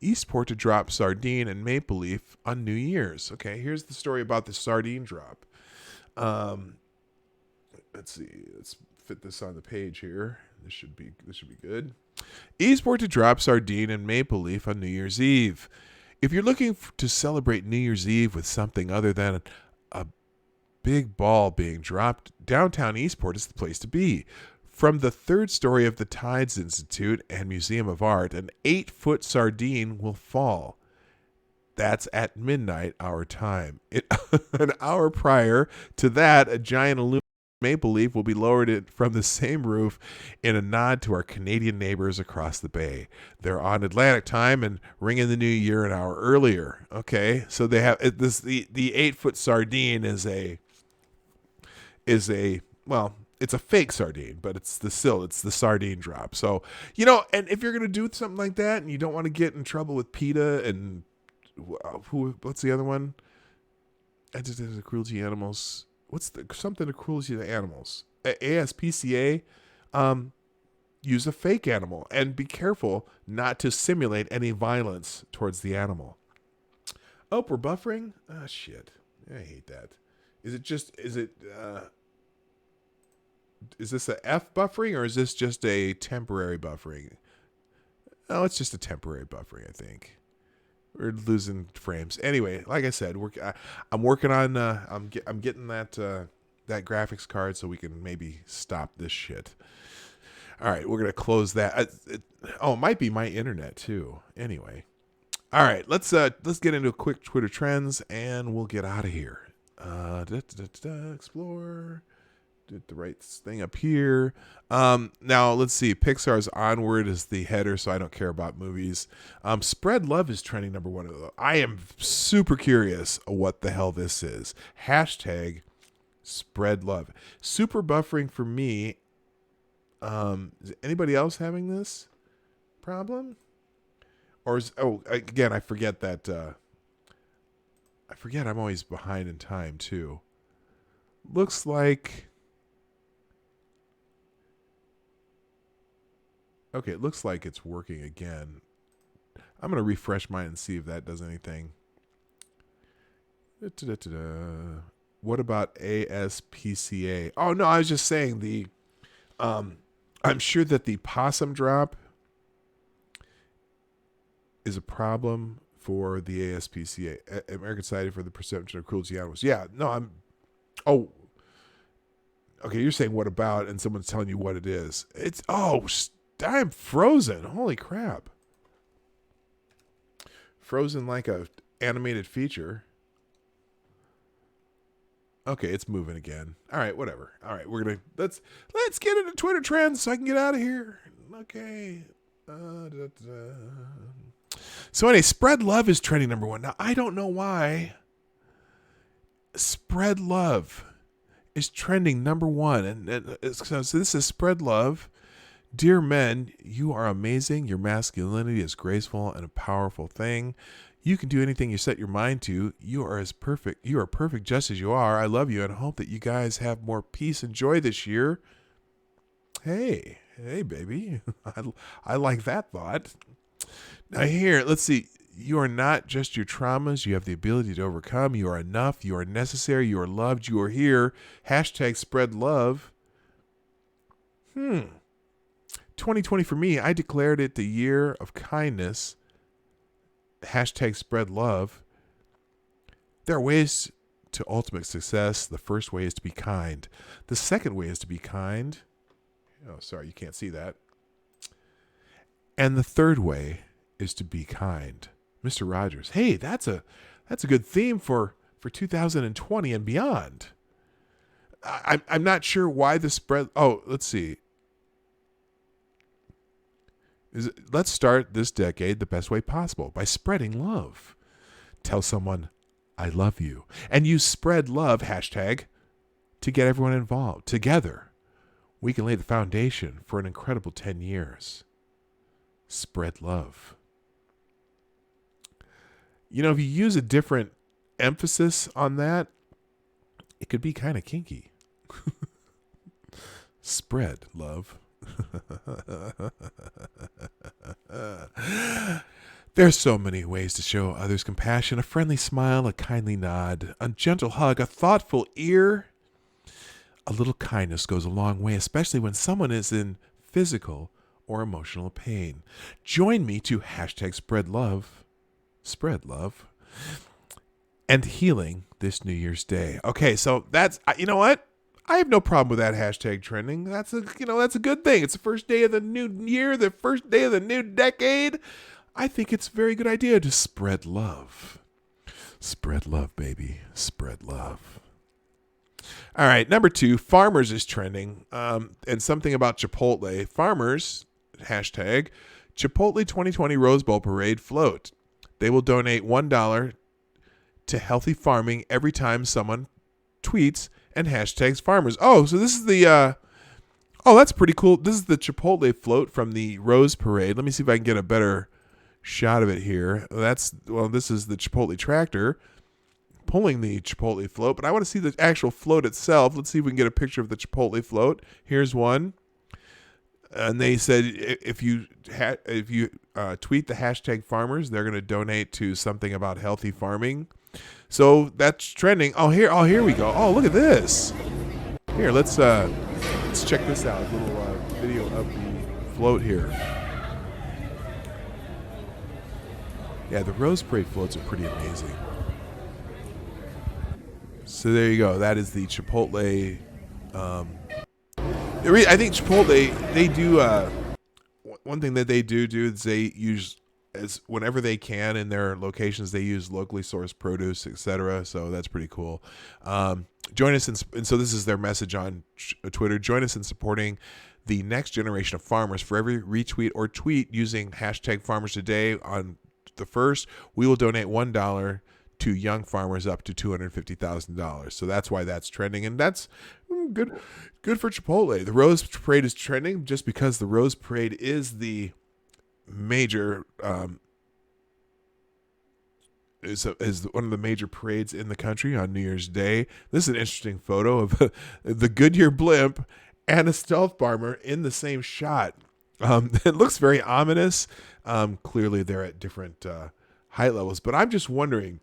S1: Eastport to drop sardine and maple leaf on New Year's. Okay, here's the story about the sardine drop. Let's see. Let's fit this on the page here. This should be good. Eastport to drop sardine and maple leaf on New Year's Eve. If you're looking to celebrate New Year's Eve with something other than a big ball being dropped, downtown Eastport is the place to be. From the third story of the Tides Institute and Museum of Art, an 8-foot sardine will fall. That's at midnight our time. An hour prior to that, a giant aluminum maple leaf will be lowered from the same roof in a nod to our Canadian neighbors across the bay. They're on Atlantic time and ring in the new year an hour earlier. Okay, so they have this. The 8-foot sardine is a well, it's a fake sardine, but it's the sardine drop. So, and if you're going to do something like that and you don't want to get in trouble with PETA and what's the other one? Anti Cruelty Animals. What's something to cruelty to animals? ASPCA, use a fake animal and be careful not to simulate any violence towards the animal. Oh, we're buffering? Ah, shit. I hate that. Is this a F buffering or is this just a temporary buffering? Oh, it's just a temporary buffering, I think. We're losing frames. Anyway, like I said, I'm working on. I'm getting that graphics card so we can maybe stop this shit. All right, we're gonna close that. It might be my internet too. Anyway, all right, let's get into quick Twitter trends and we'll get out of here. Explore. Did the right thing up here. Now let's see. Pixar's Onward is the header, so I don't care about movies. Spread Love is trending number 1. I am super curious what the hell this is. Hashtag Spread Love. Super buffering for me. Is anybody else having this problem? Or again, I forget that. I forget I'm always behind in time too. Looks like. Okay, it looks like it's working again. I'm going to refresh mine and see if that does anything. What about ASPCA? Oh, no, I was just saying I'm sure that the possum drop is a problem for the ASPCA, American Society for the Prevention of Cruelty to Animals. Yeah, no, okay, you're saying what about, and someone's telling you what it is. I'm frozen. Holy crap. Frozen like a animated feature. Okay, it's moving again. All right, whatever. All right, let's get into Twitter trends so I can get out of here. Okay. So anyway, Spread Love is trending number 1. Now, I don't know why Spread Love is trending number 1. And so this is Spread Love. Dear men, you are amazing. Your masculinity is graceful and a powerful thing. You can do anything you set your mind to. You are perfect just as you are. I love you and hope that you guys have more peace and joy this year. Hey, baby. I like that thought. Now here, let's see. You are not just your traumas. You have the ability to overcome. You are enough. You are necessary. You are loved. You are here. Hashtag Spread Love. 2020 for me, I declared it the year of kindness. Hashtag Spread Love. There are ways to ultimate success. The first way is to be kind. The second way is to be kind. Oh, sorry, you can't see that. And the third way is to be kind. Mr. Rogers. Hey, that's a good theme for 2020 and beyond. I'm not sure why the spread. Oh, let's see. Let's start this decade the best way possible by spreading love. Tell someone, I love you. And use spread love hashtag to get everyone involved. Together, we can lay the foundation for an incredible 10 years. Spread love. You know, if you use a different emphasis on that, it could be kind of kinky. Spread love. There's so many ways to show others compassion. A friendly smile, a kindly nod, a gentle hug, a thoughtful ear. A little kindness goes a long way, especially when someone is in physical or emotional pain. Join me to hashtag spread love, and healing this New Year's Day. Okay, so that's, you know what? I have no problem with that hashtag trending. That's a good thing. It's the first day of the new year, the first day of the new decade. I think it's a very good idea to spread love. Spread love, baby. Spread love. All right, number 2, Farmers is trending. And something about Chipotle. Farmers, hashtag, Chipotle 2020 Rose Bowl Parade float. They will donate $1 to healthy farming every time someone tweets and hashtags farmers. Oh, so this is the, that's pretty cool. This is the Chipotle float from the Rose Parade. Let me see if I can get a better shot of it here. This is the Chipotle tractor pulling the Chipotle float, but I want to see the actual float itself. Let's see if we can get a picture of the Chipotle float. Here's one. And they said if you tweet the hashtag farmers, they're going to donate to something about healthy farming. So that's trending. Oh, here we go. Oh, look at this. Here, let's check this out. A little video of the float here. Yeah, the Rose Parade floats are pretty amazing. So there you go. That is the Chipotle. I think Chipotle, they do one thing that they do is they use, as whenever they can in their locations, they use locally sourced produce, etc. So that's pretty cool. Join us and so this is their message on Twitter. Join us in supporting the next generation of farmers. For every retweet or tweet using hashtag Farmers Today on the 1st, we will donate $1 to young farmers up to $250,000. So that's why that's trending, and that's good for Chipotle. The Rose Parade is trending just because the Rose Parade is the major is one of the major parades in the country on New Year's Day. This is an interesting photo of the Goodyear blimp and a stealth bomber in the same shot. It looks very ominous. Clearly they're at different height levels, but I'm just wondering.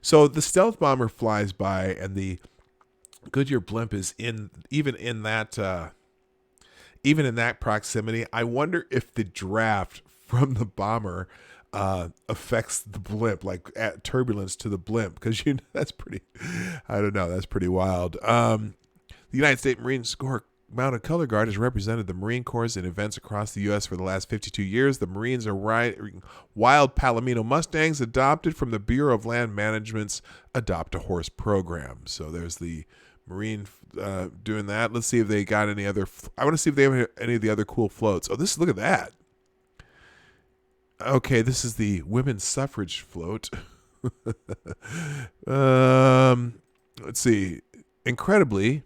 S1: So the stealth bomber flies by, and the Goodyear blimp is even in that proximity. I wonder if the draft from the bomber affects the blimp, like at turbulence to the blimp, because that's pretty. I don't know. That's pretty wild. The United States Marine Corps Mounted Color Guard has represented the Marine Corps in events across the U.S. for the last 52 years. The Marines are wild Palomino Mustangs adopted from the Bureau of Land Management's Adopt a Horse program. So there's the Marine doing that. Let's see if they got any other. I want to see if they have any of the other cool floats. Oh, look at that. Okay, this is the women's suffrage float. Let's see. Incredible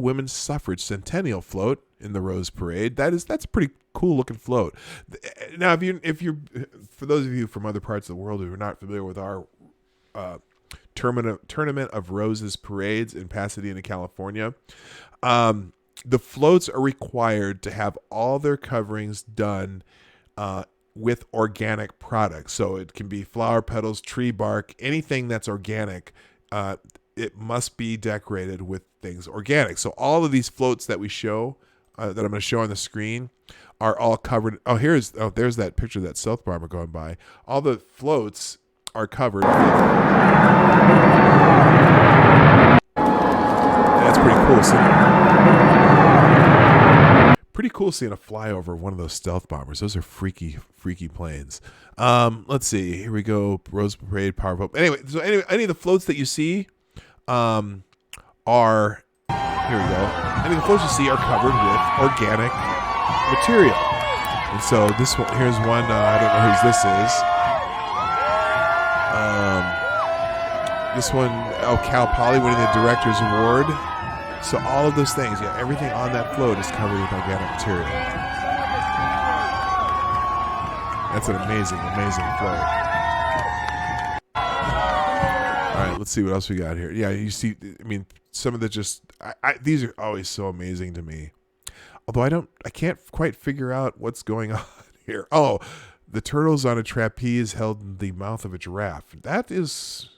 S1: women's suffrage centennial float in the Rose Parade. That's a pretty cool looking float. Now, if you're for those of you from other parts of the world who are not familiar with our Tournament of Roses parades in Pasadena, California, the floats are required to have all their coverings done with organic products. So it can be flower petals, tree bark, anything that's organic. It must be decorated with things organic. So all of these floats that we show, that I'm going to show on the screen, are all covered. There's that picture of that stealth bomber going by. All the floats are covered. That's pretty cool. So Pretty cool seeing a flyover of one of those stealth bombers. Those are freaky planes. Let's see. Here we go. Rose Parade, Power Pop. Anyway, any of the floats that you see are, here we go. Any of the floats you see are covered with organic material. And so this one, here's one, I don't know whose this is. This one, Cal Poly winning the Director's Award. So all of those things, yeah, everything on that float is covered with organic material. That's an amazing float. All right, let's see what else we got here. Yeah, you see, I mean, some of the these are always so amazing to me. Although I can't quite figure out what's going on here. Oh, the turtles on a trapeze held in the mouth of a giraffe. That is,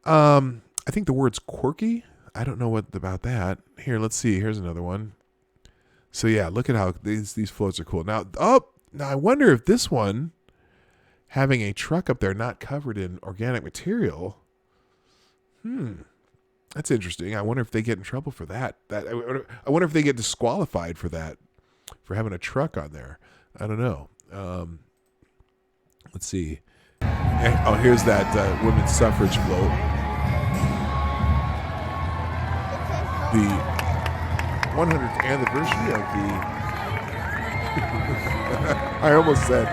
S1: I think the word's quirky. I don't know what about that. Here, let's see. Here's another one. So yeah, look at how these floats are cool. Now I wonder if this one, having a truck up there not covered in organic material, that's interesting. I wonder if they get in trouble for that. I wonder if they get disqualified for that, for having a truck on there. I don't know. Let's see. Oh, here's that women's suffrage float. The 100th anniversary of the I almost said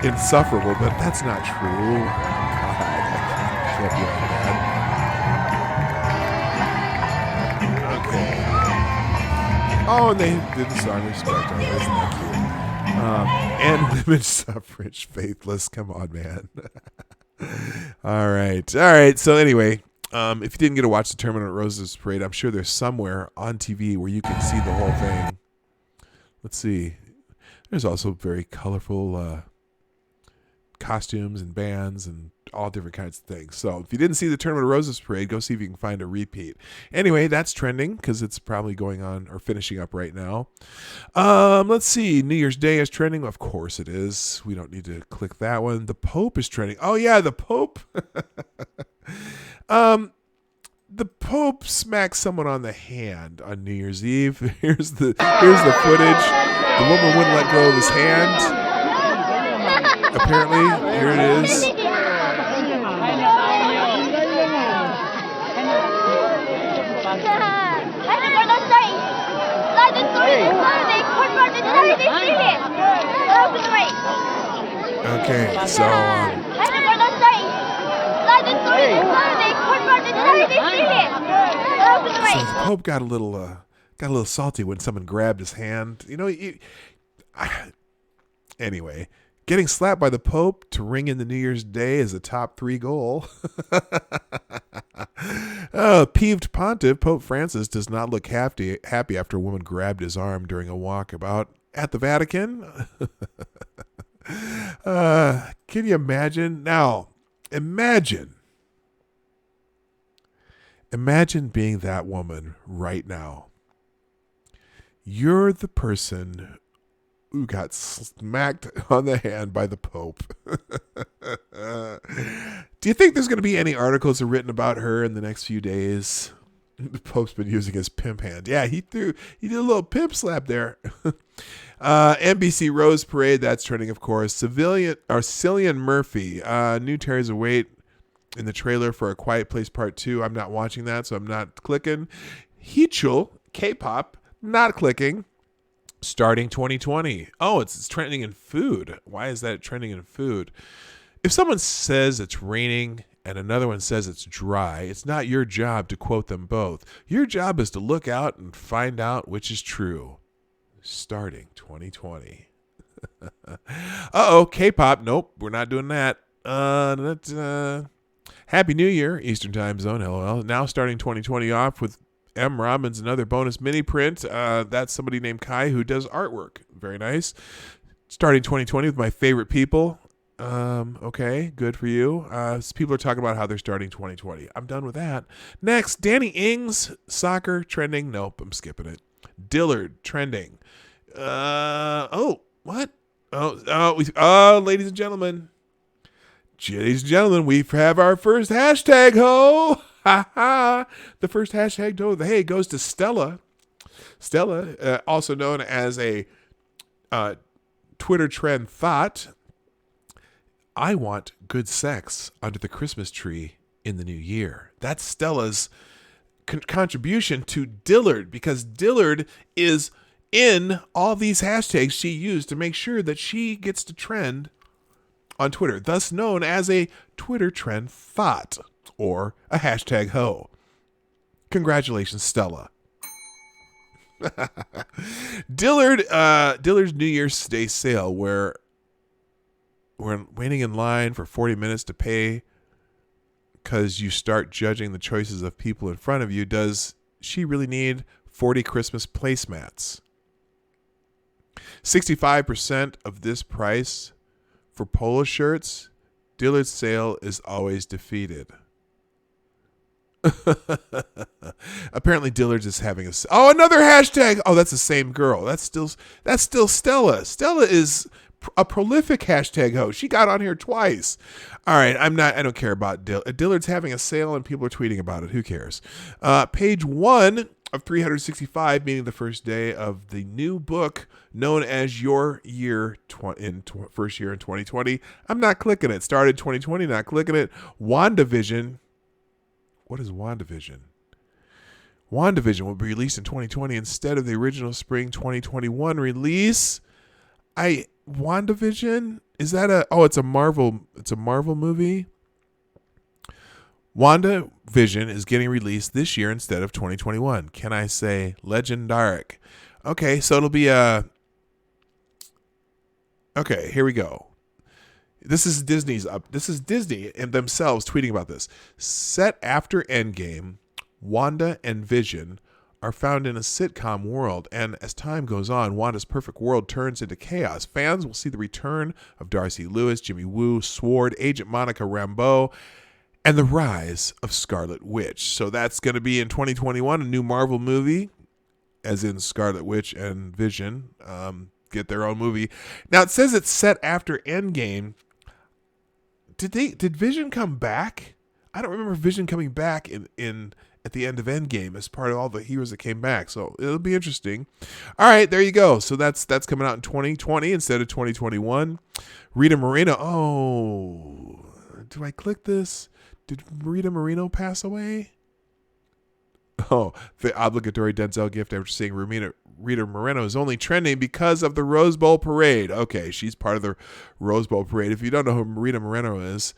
S1: insufferable, but that's not true. God, I can't be like that. Okay. Oh, and they did the song Respect. Oh, isn't that cute? And women's suffrage, faithless. Come on, man. All right. So anyway, if you didn't get to watch the Tournament of Roses Parade, I'm sure there's somewhere on TV where you can see the whole thing. Let's see. There's also very colorful costumes and bands and all different kinds of things. So if you didn't see the Tournament of Roses Parade, go see if you can find a repeat. Anyway, that's trending because it's probably going on or finishing up right now. Let's see. New Year's Day is trending. Of course it is. We don't need to click that one. The Pope is trending. Oh, yeah, the Pope. The Pope smacked someone on the hand on New Year's Eve. Here's the footage. The woman wouldn't let go of his hand. Apparently, here it is. Okay, so so the Pope got a little salty when someone grabbed his hand. You know, anyway, getting slapped by the Pope to ring in the New Year's Day is a top 3 goal. Peeved pontiff Pope Francis does not look happy after a woman grabbed his arm during a walkabout at the Vatican. Can you imagine? Now, imagine being that woman right now. You're the person who got smacked on the hand by the Pope. Do you think there's going to be any articles written about her in the next few days? The Pope's been using his pimp hand. Yeah, he did a little pimp slap there. NBC Rose Parade, that's trending, of course. Cillian Murphy, new Terry's Await in the trailer for A Quiet Place Part 2. I'm not watching that, so I'm not clicking. Heechul, K-pop, not clicking. Starting 2020. Oh, it's trending in food. Why is that trending in food? If someone says it's raining and another one says it's dry, it's not your job to quote them both. Your job is to look out and find out which is true. Starting 2020. Uh-oh, K-pop. Nope, we're not doing that. Happy New Year, Eastern Time Zone, LOL. Now starting 2020 off with M. Robbins, another bonus mini print. That's somebody named Kai who does artwork. Very nice. Starting 2020 with my favorite people. Okay, good for you. People are talking about how they're starting 2020. I'm done with that. Next, Danny Ings, soccer, trending. Nope, I'm skipping it. Dillard, trending. What? Ladies and gentlemen. Ladies and gentlemen, we have our first hashtag, ho! Ha ha! The first hashtag, hey, goes to Stella. Stella, also known as a Twitter trend thought, I want good sex under the Christmas tree in the new year. That's Stella's contribution to Dillard, because Dillard is in all these hashtags she used to make sure that she gets to trend on Twitter, thus known as a Twitter trend thought or a hashtag hoe. Congratulations, Stella. Dillard's New Year's Day sale, where we're waiting in line for 40 minutes to pay because you start judging the choices of people in front of you. Does she really need 40 Christmas placemats? 65% of this price for polo shirts. Dillard's sale is always defeated. Apparently Dillard's is having another hashtag. Oh, that's the same girl. That's still Stella. Stella is a prolific hashtag host. She got on here twice. All right, I don't care about Dillard's having a sale and people are tweeting about it. Who cares? Page 1 of 365, meaning the first day of the new book known as Your Year First Year in 2020. I'm not clicking it. Started 2020, not clicking it. WandaVision. What is WandaVision? WandaVision will be released in 2020 instead of the original spring 2021 release. WandaVision? Is that it's a Marvel movie? WandaVision is getting released this year instead of 2021. Can I say legendaric? Okay, so it'll be okay, here we go. This is Disney and themselves tweeting about this. Set after Endgame, Wanda and Vision are found in a sitcom world, and as time goes on, Wanda's perfect world turns into chaos. Fans will see the return of Darcy Lewis, Jimmy Woo, Sword, Agent Monica Rambeau, and the rise of Scarlet Witch. So that's going to be in 2021, a new Marvel movie, as in Scarlet Witch and Vision get their own movie. Now it says it's set after Endgame. Did Vision come back? I don't remember Vision coming back in at the end of Endgame as part of all the heroes that came back. So it'll be interesting. All right, there you go. So that's coming out in 2020 instead of 2021. Rita Moreno. Oh, do I click this? Did Rita Moreno pass away? Oh, the obligatory Denzel gift after seeing Rita Moreno is only trending because of the Rose Bowl parade. Okay, she's part of the Rose Bowl parade. If you don't know who Rita Moreno is,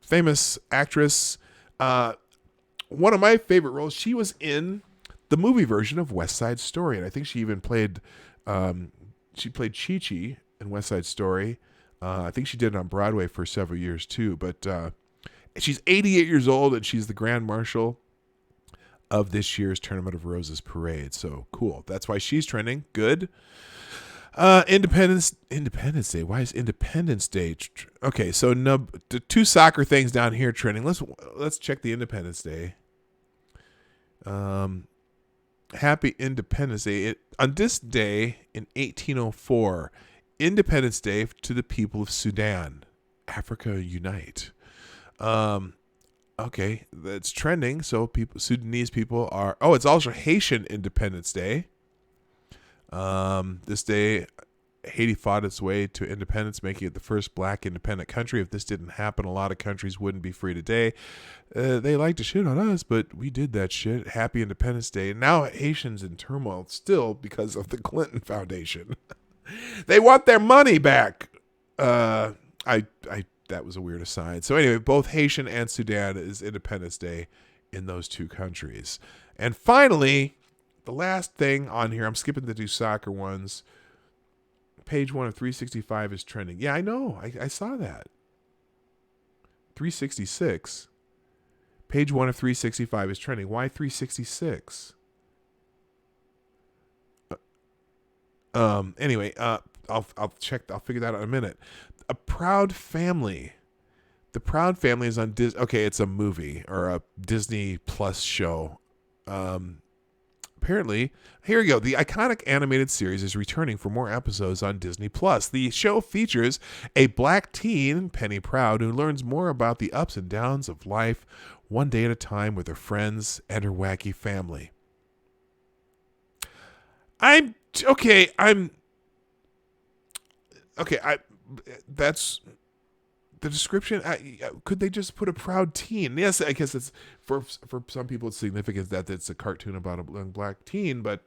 S1: famous actress. One of my favorite roles. She was in the movie version of West Side Story, and I think she even played. She played Chi-Chi in West Side Story. I think she did it on Broadway for several years too. But she's 88 years old, and she's the Grand Marshal of this year's Tournament of Roses parade. So cool. That's why she's trending. Good. Independence Day. Why is Independence Day? Okay, so the two soccer things down here trending. Let's check the Independence Day. Happy Independence Day. On this day in 1804, Independence Day to the people of Sudan. Africa unite. Okay, that's trending. So Sudanese people are. Oh, it's also Haitian Independence Day. This day, Haiti fought its way to independence, making it the first black independent country. If this didn't happen, a lot of countries wouldn't be free today. They like to shit on us, but we did that shit. Happy Independence Day. And now Haitians in turmoil still because of the Clinton Foundation. They want their money back. That was a weird aside. So anyway, both Haitian and Sudan is Independence Day in those two countries. And finally, the last thing on here, I'm skipping the two soccer ones. Page 1 of 365 is trending. Yeah, I know. I saw that. 366. Page 1 of 365 is trending. Why 366? Anyway, I'll check. I'll figure that out in a minute. A Proud Family. The Proud Family is on Disney. Okay, it's a movie or a Disney Plus show. Apparently, here we go. The iconic animated series is returning for more episodes on Disney Plus. The show features a black teen, Penny Proud, who learns more about the ups and downs of life one day at a time with her friends and her wacky family. I'm okay. That's the description. Could they just put a proud teen? Yes, I guess it's for some people it's significant that it's a cartoon about a young black teen, but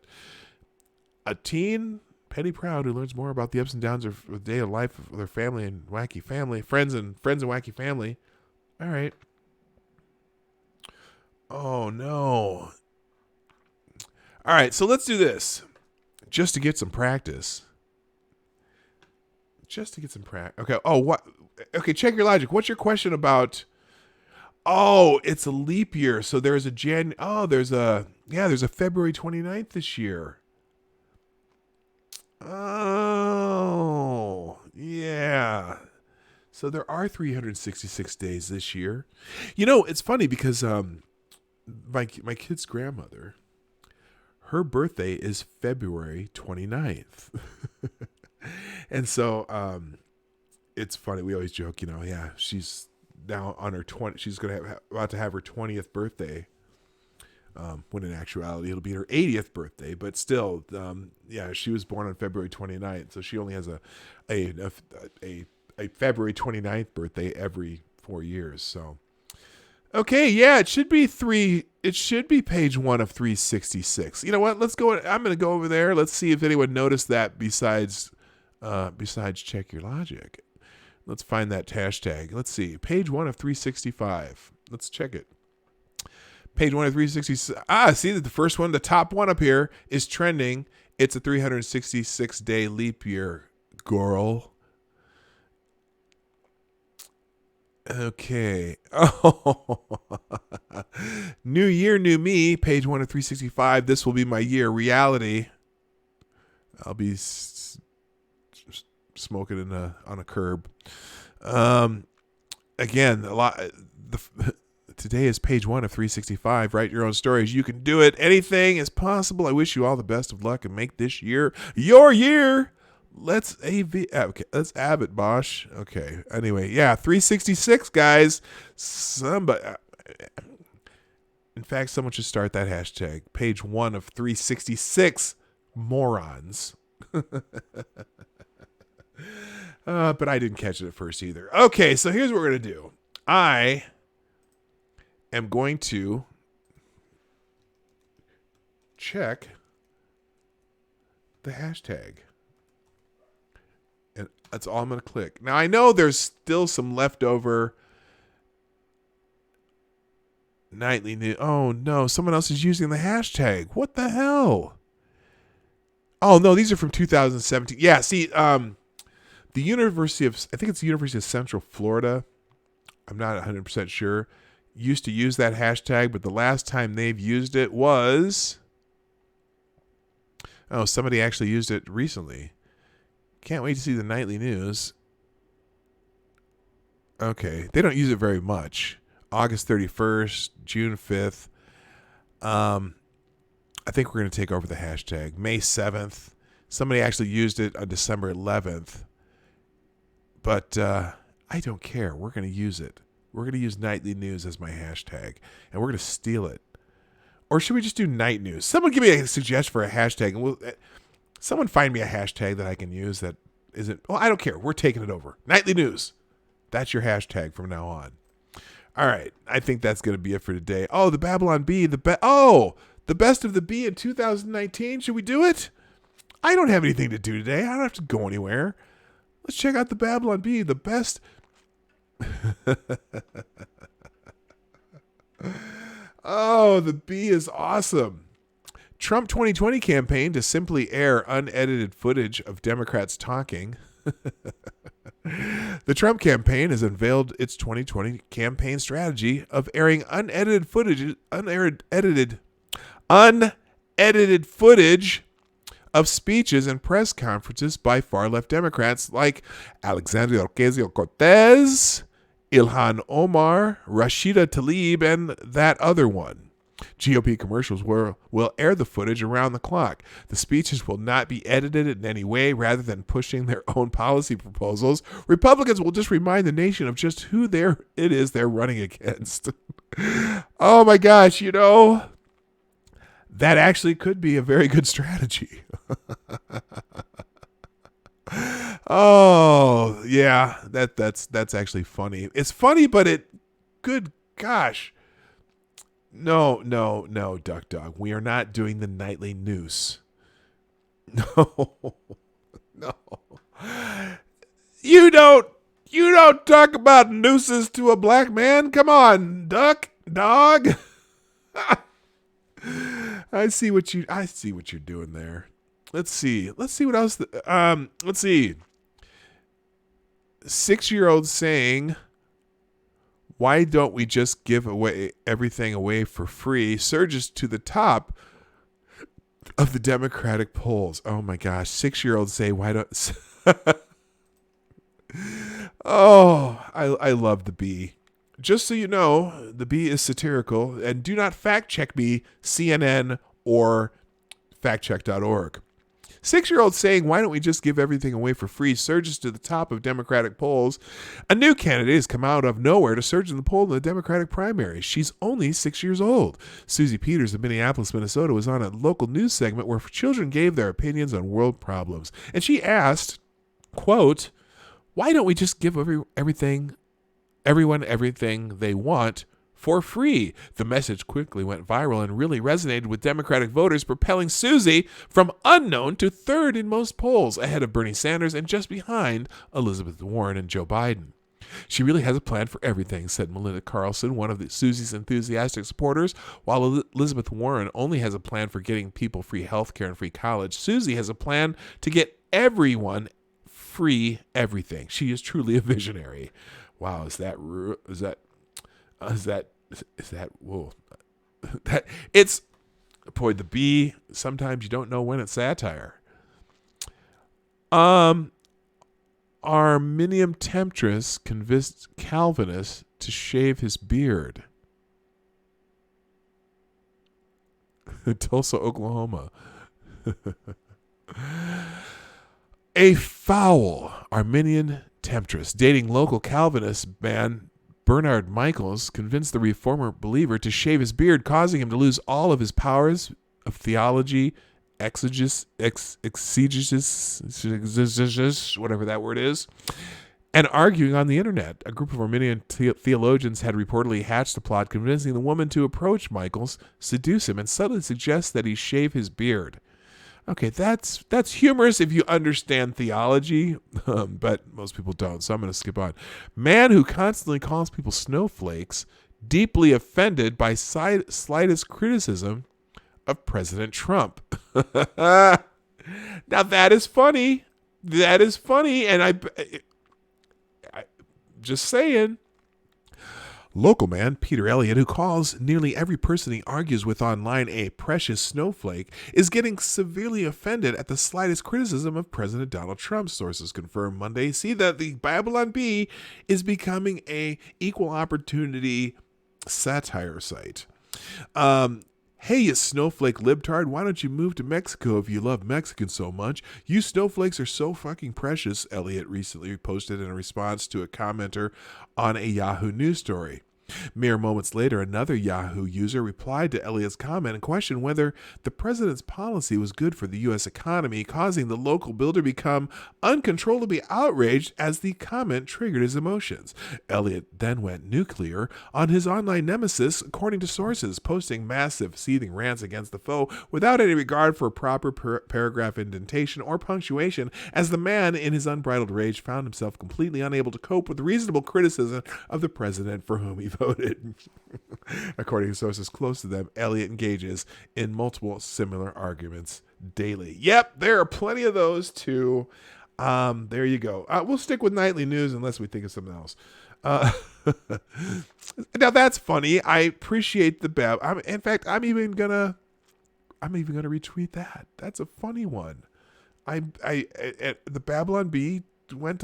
S1: a teen, Penny Proud, who learns more about the ups and downs of the day of life of their family and wacky family, friends and wacky family. All right. Oh no. All right, so let's do this just to get some practice. Okay. Oh, what? Okay, check your logic. What's your question about? Oh, it's a leap year. So there's a there's a February 29th this year. Oh, yeah. So there are 366 days this year. You know, it's funny because my kid's grandmother, her birthday is February 29th. And so it's funny. We always joke, she's now on her 20. She's about to have her 20th birthday. When in actuality it'll be her 80th birthday, but still, she was born on February 29th, so she only has a February 29th birthday every 4 years. So, okay, yeah, it should be page 1 of 366. You know what? Let's go. I'm going to go over there. Let's see if anyone noticed that besides check your logic. Let's find that hashtag. Let's see. Page 1 of 365. Let's check it. Page 1 of 366. See that the first one, the top one up here, is trending. It's a 366-day leap year, girl. Okay. Oh. New year, new me. Page 1 of 365. This will be my year. Reality. I'll be smoking on a curb. Again, a lot. Today is page 1 of 365. Write your own stories. You can do it. Anything is possible. I wish you all the best of luck and make this year your year. Let's Abbott Bosch. Okay. Anyway, 366, guys. In fact, someone should start that hashtag. Page 1 of 366. Morons. But I didn't catch it at first either. Okay, so here's what we're going to do. I am going to check the hashtag. And that's all I'm going to click. Now, I know there's still some leftover nightly news. Oh, no. Someone else is using the hashtag. What the hell? Oh, no. These are from 2017. Yeah, see, I think it's the University of Central Florida. I'm not 100% sure. Used to use that hashtag, but the last time they've used it was... Oh, somebody actually used it recently. Can't wait to see the nightly news. Okay, they don't use it very much. August 31st, June 5th. I think we're going to take over the hashtag. May 7th. Somebody actually used it on December 11th. But I don't care. We're going to use it. We're going to use nightly news as my hashtag, and we're going to steal it. Or should we just do night news? Someone give me a suggestion for a hashtag, and someone find me a hashtag that I can use that isn't... Well, I don't care. We're taking it over. Nightly news. That's your hashtag from now on. All right. I think that's going to be it for today. Oh, the Babylon Bee. The best of the Bee in 2019. Should we do it? I don't have anything to do today. I don't have to go anywhere. Let's check out the Babylon Bee. The best... Oh, the Bee is awesome. Trump 2020 campaign to simply air unedited footage of Democrats talking. The Trump campaign has unveiled its 2020 campaign strategy of airing unedited footage of speeches and press conferences by far-left Democrats like Alexandria Ocasio-Cortez, Ilhan Omar, Rashida Tlaib, and that other one. GOP commercials will air the footage around the clock. The speeches will not be edited in any way. Rather than pushing their own policy proposals, Republicans will just remind the nation of just who it is they're running against. Oh my gosh, that actually could be a very good strategy. Oh, yeah, that's actually funny. It's funny, but good gosh. No, Duck Dog. We are not doing the nightly noose. No. No. You don't talk about nooses to a black man. Come on, Duck Dog. I see what you're doing there. Let's see what else. Let's see. 6-year-old saying, "Why don't we just give away everything away for free?" surges to the top of the Democratic polls. Oh my gosh. 6-year-olds say, "Why don't..." Oh, I love the bee. Just so you know, the bee is satirical, and do not fact check me, CNN or factcheck.org. 6-year-old saying, "Why don't we just give everything away for free?" surges to the top of Democratic polls. A new candidate has come out of nowhere to surge in the poll in the Democratic primary. She's only 6 years old. Susie Peters of Minneapolis, Minnesota, was on a local news segment where children gave their opinions on world problems. And she asked, quote, "Why don't we just give everyone everything they want for free?" The message quickly went viral and really resonated with Democratic voters, propelling Susie from unknown to third in most polls, ahead of Bernie Sanders and just behind Elizabeth Warren and Joe Biden. "She really has a plan for everything," said Melinda Carlson, one of Susie's enthusiastic supporters. While Elizabeth Warren only has a plan for getting people free health care and free college, Susie has a plan to get everyone free everything. She is truly a visionary. Wow, is that whoa, that it's, boy, the bee, sometimes you don't know when it's satire. Arminian temptress convinced Calvinist to shave his beard. Tulsa, Oklahoma. A foul Arminian temptress dating local Calvinist man Bernard Michaels convinced the reformer believer to shave his beard, causing him to lose all of his powers of theology, exegesis, whatever that word is, and arguing on the internet. A group of Arminian theologians had reportedly hatched a plot convincing the woman to approach Michaels, seduce him, and subtly suggest that he shave his beard. Okay, that's humorous if you understand theology, but most people don't, so I'm going to skip on. Man who constantly calls people snowflakes, deeply offended by slightest criticism of President Trump. Now that is funny. That is funny, and I just saying. Local man Peter Elliott, who calls nearly every person he argues with online a precious snowflake, is getting severely offended at the slightest criticism of President Donald Trump, sources confirmed Monday. See that the Babylon Bee is becoming a equal opportunity satire site. Hey, you snowflake libtard, why don't you move to Mexico if you love Mexicans so much? You snowflakes are so fucking precious, Elliott recently posted in a response to a commenter on a Yahoo News story. Mere moments later, another Yahoo user replied to Elliott's comment and questioned whether the president's policy was good for the U.S. economy, causing the local builder to become uncontrollably outraged as the comment triggered his emotions. Elliott then went nuclear on his online nemesis, according to sources, posting massive, seething rants against the foe without any regard for proper paragraph indentation or punctuation, as the man, in his unbridled rage, found himself completely unable to cope with reasonable criticism of the president for whom he voted. According to sources close to them, Elliott engages in multiple similar arguments daily. Yep, there are plenty of those too. There you go. We'll stick with nightly news unless we think of something else. Now that's funny. I appreciate the in fact, I'm even gonna retweet that. That's a funny one. The Babylon Bee went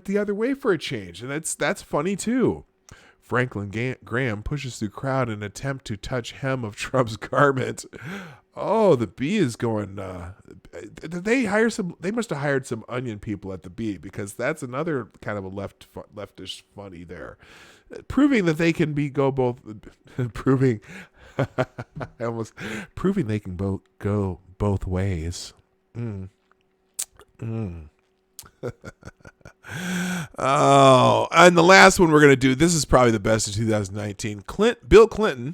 S1: the other way for a change, and that's funny too. Graham pushes through crowd in an attempt to touch hem of Trump's garment. Oh, the Bee is going. They must have hired some onion people at the Bee, because that's another kind of a leftish funny there, proving that they can go both. Proving, proving they can go both ways. Oh, and the last one we're going to do, this is probably the best of 2019. Bill Clinton,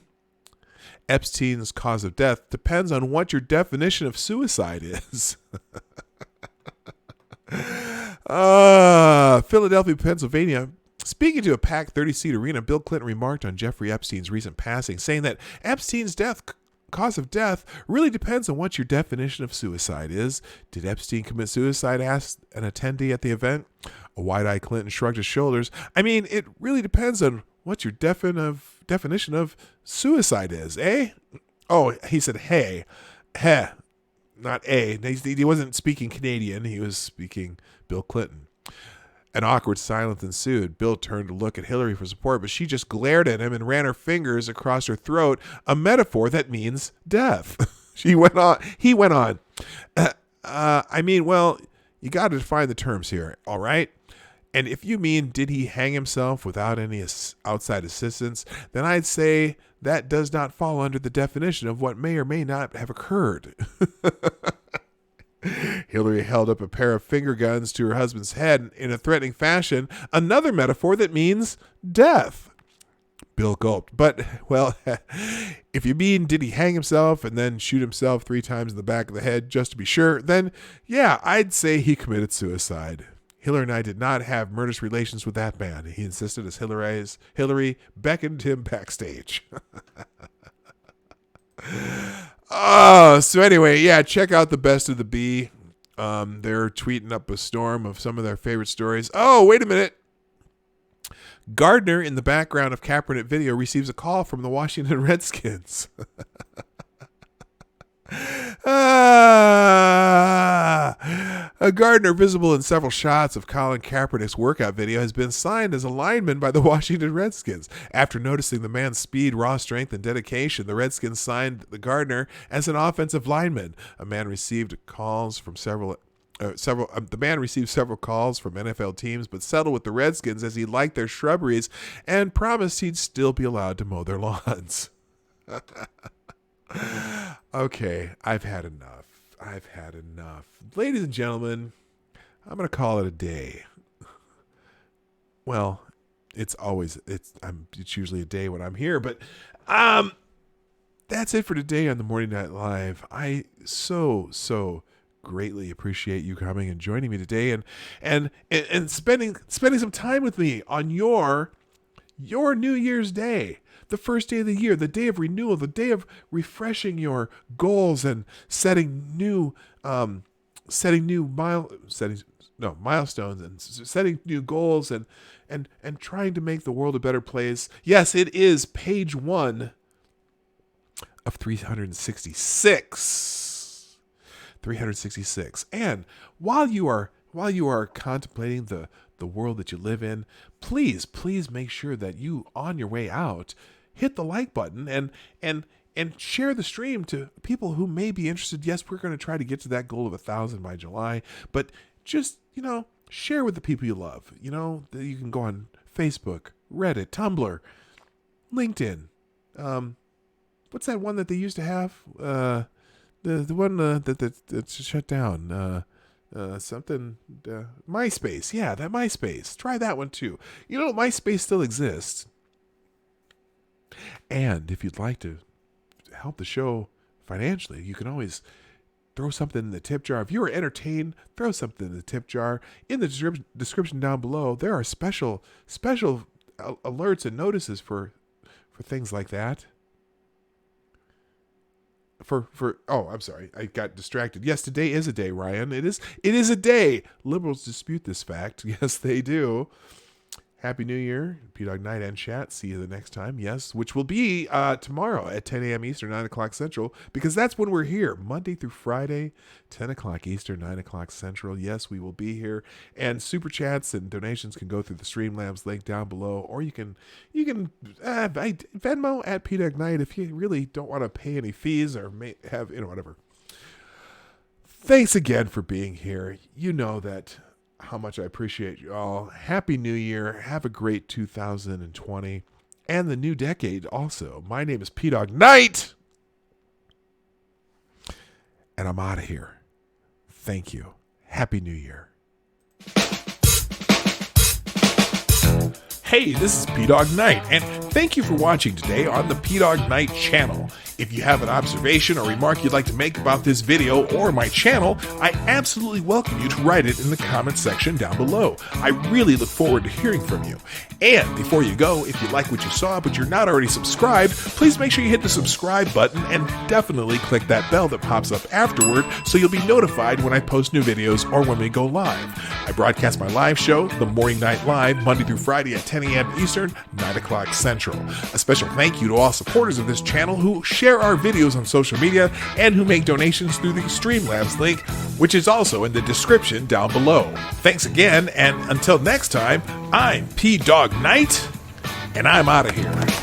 S1: Epstein's cause of death depends on what your definition of suicide is. Philadelphia, Pennsylvania. Speaking to a packed 30-seat arena, Bill Clinton remarked on Jeffrey Epstein's recent passing, saying that Epstein's cause of death really depends on what your definition of suicide is. Did Epstein commit suicide? Asked an attendee at the event. A wide-eyed Clinton shrugged his shoulders. I mean, it really depends on what your definition of suicide is, eh? Oh, he said, hey, not a. He wasn't speaking Canadian. He was speaking Bill Clinton. An awkward silence ensued. Bill turned to look at Hillary for support, but she just glared at him and ran her fingers across her throat, a metaphor that means death. He went on. I mean, well, you got to define the terms here, all right? And if you mean, did he hang himself without any outside assistance, then I'd say that does not fall under the definition of what may or may not have occurred. Hillary held up a pair of finger guns to her husband's head in a threatening fashion, another metaphor that means death. Bill gulped. But, well, if you mean did he hang himself and then shoot himself 3 times in the back of the head just to be sure, then, yeah, I'd say he committed suicide. Hillary and I did not have murderous relations with that man, he insisted as Hillary beckoned him backstage. So anyway, yeah, check out the Best of the Bee. They're tweeting up a storm of some of their favorite stories. Oh, wait a minute. Gardner, in the background of Kaepernick video, receives a call from the Washington Redskins. A Gardner, visible in several shots of Colin Kaepernick's workout video, has been signed as a lineman by the Washington Redskins. After noticing the man's speed, raw strength, and dedication, the Redskins signed the Gardner as an offensive lineman. The man received calls from several calls from NFL teams, but settled with the Redskins as he liked their shrubberies and promised he'd still be allowed to mow their lawns. Okay, I've had enough. Ladies and gentlemen, I'm going to call it a day. Well, it's usually a day when I'm here, but that's it for today on the Morning Night Live. I so greatly appreciate you coming and joining me today and spending some time with me on your New Year's Day. The first day of the year, the day of renewal, the day of refreshing your goals and setting new milestones and setting new goals and trying to make the world a better place. Yes, it is page 1 of 366. 366. And while you are contemplating the world that you live in, please make sure that you, on your way out, hit the like button and share the stream to people who may be interested. Yes, we're going to try to get to that goal of 1,000 by July, but just, share with the people you love. You can go on Facebook, Reddit, Tumblr, LinkedIn. What's that one that they used to have? The one that's shut down. MySpace. Yeah, that MySpace. Try that one too. MySpace still exists. And if you'd like to help the show financially, you can always throw something in the tip jar. If you are entertained, throw something in the tip jar. In the description down below, there are special alerts and notices for things like that. I'm sorry, I got distracted. Yes, today is a day, Ryan. It is a day. Liberals dispute this fact. Yes, they do. Happy New Year, P-Dog Night and Chat. See you the next time. Yes, which will be tomorrow at 10 a.m. Eastern, 9 o'clock Central, because that's when we're here, Monday through Friday, 10 o'clock Eastern, 9 o'clock Central. Yes, we will be here. And super chats and donations can go through the Streamlabs link down below, or you can Venmo at P-Dog Night if you really don't want to pay any fees or have, whatever. Thanks again for being here. You know that how much I appreciate you all. Happy New Year. Have a great 2020 and the new decade also. My name is P-Dog Night, and I'm out of here. Thank you. Happy New Year. Hey, this is P-Dog Night, and thank you for watching today on the P-Dog Night channel. If you have an observation or remark you'd like to make about this video or my channel, I absolutely welcome you to write it in the comment section down below. I really look forward to hearing from you. And before you go, if you like what you saw but you're not already subscribed, please make sure you hit the subscribe button and definitely click that bell that pops up afterward so you'll be notified when I post new videos or when we go live. I broadcast my live show, The Morning Night Live, Monday through Friday at 10 a.m. Eastern, 9 o'clock Central. A special thank you to all supporters of this channel who share our videos on social media and who make donations through the Streamlabs link, which is also in the description down below. Thanks again, and until next time, I'm P-Dog Night, and I'm out of here.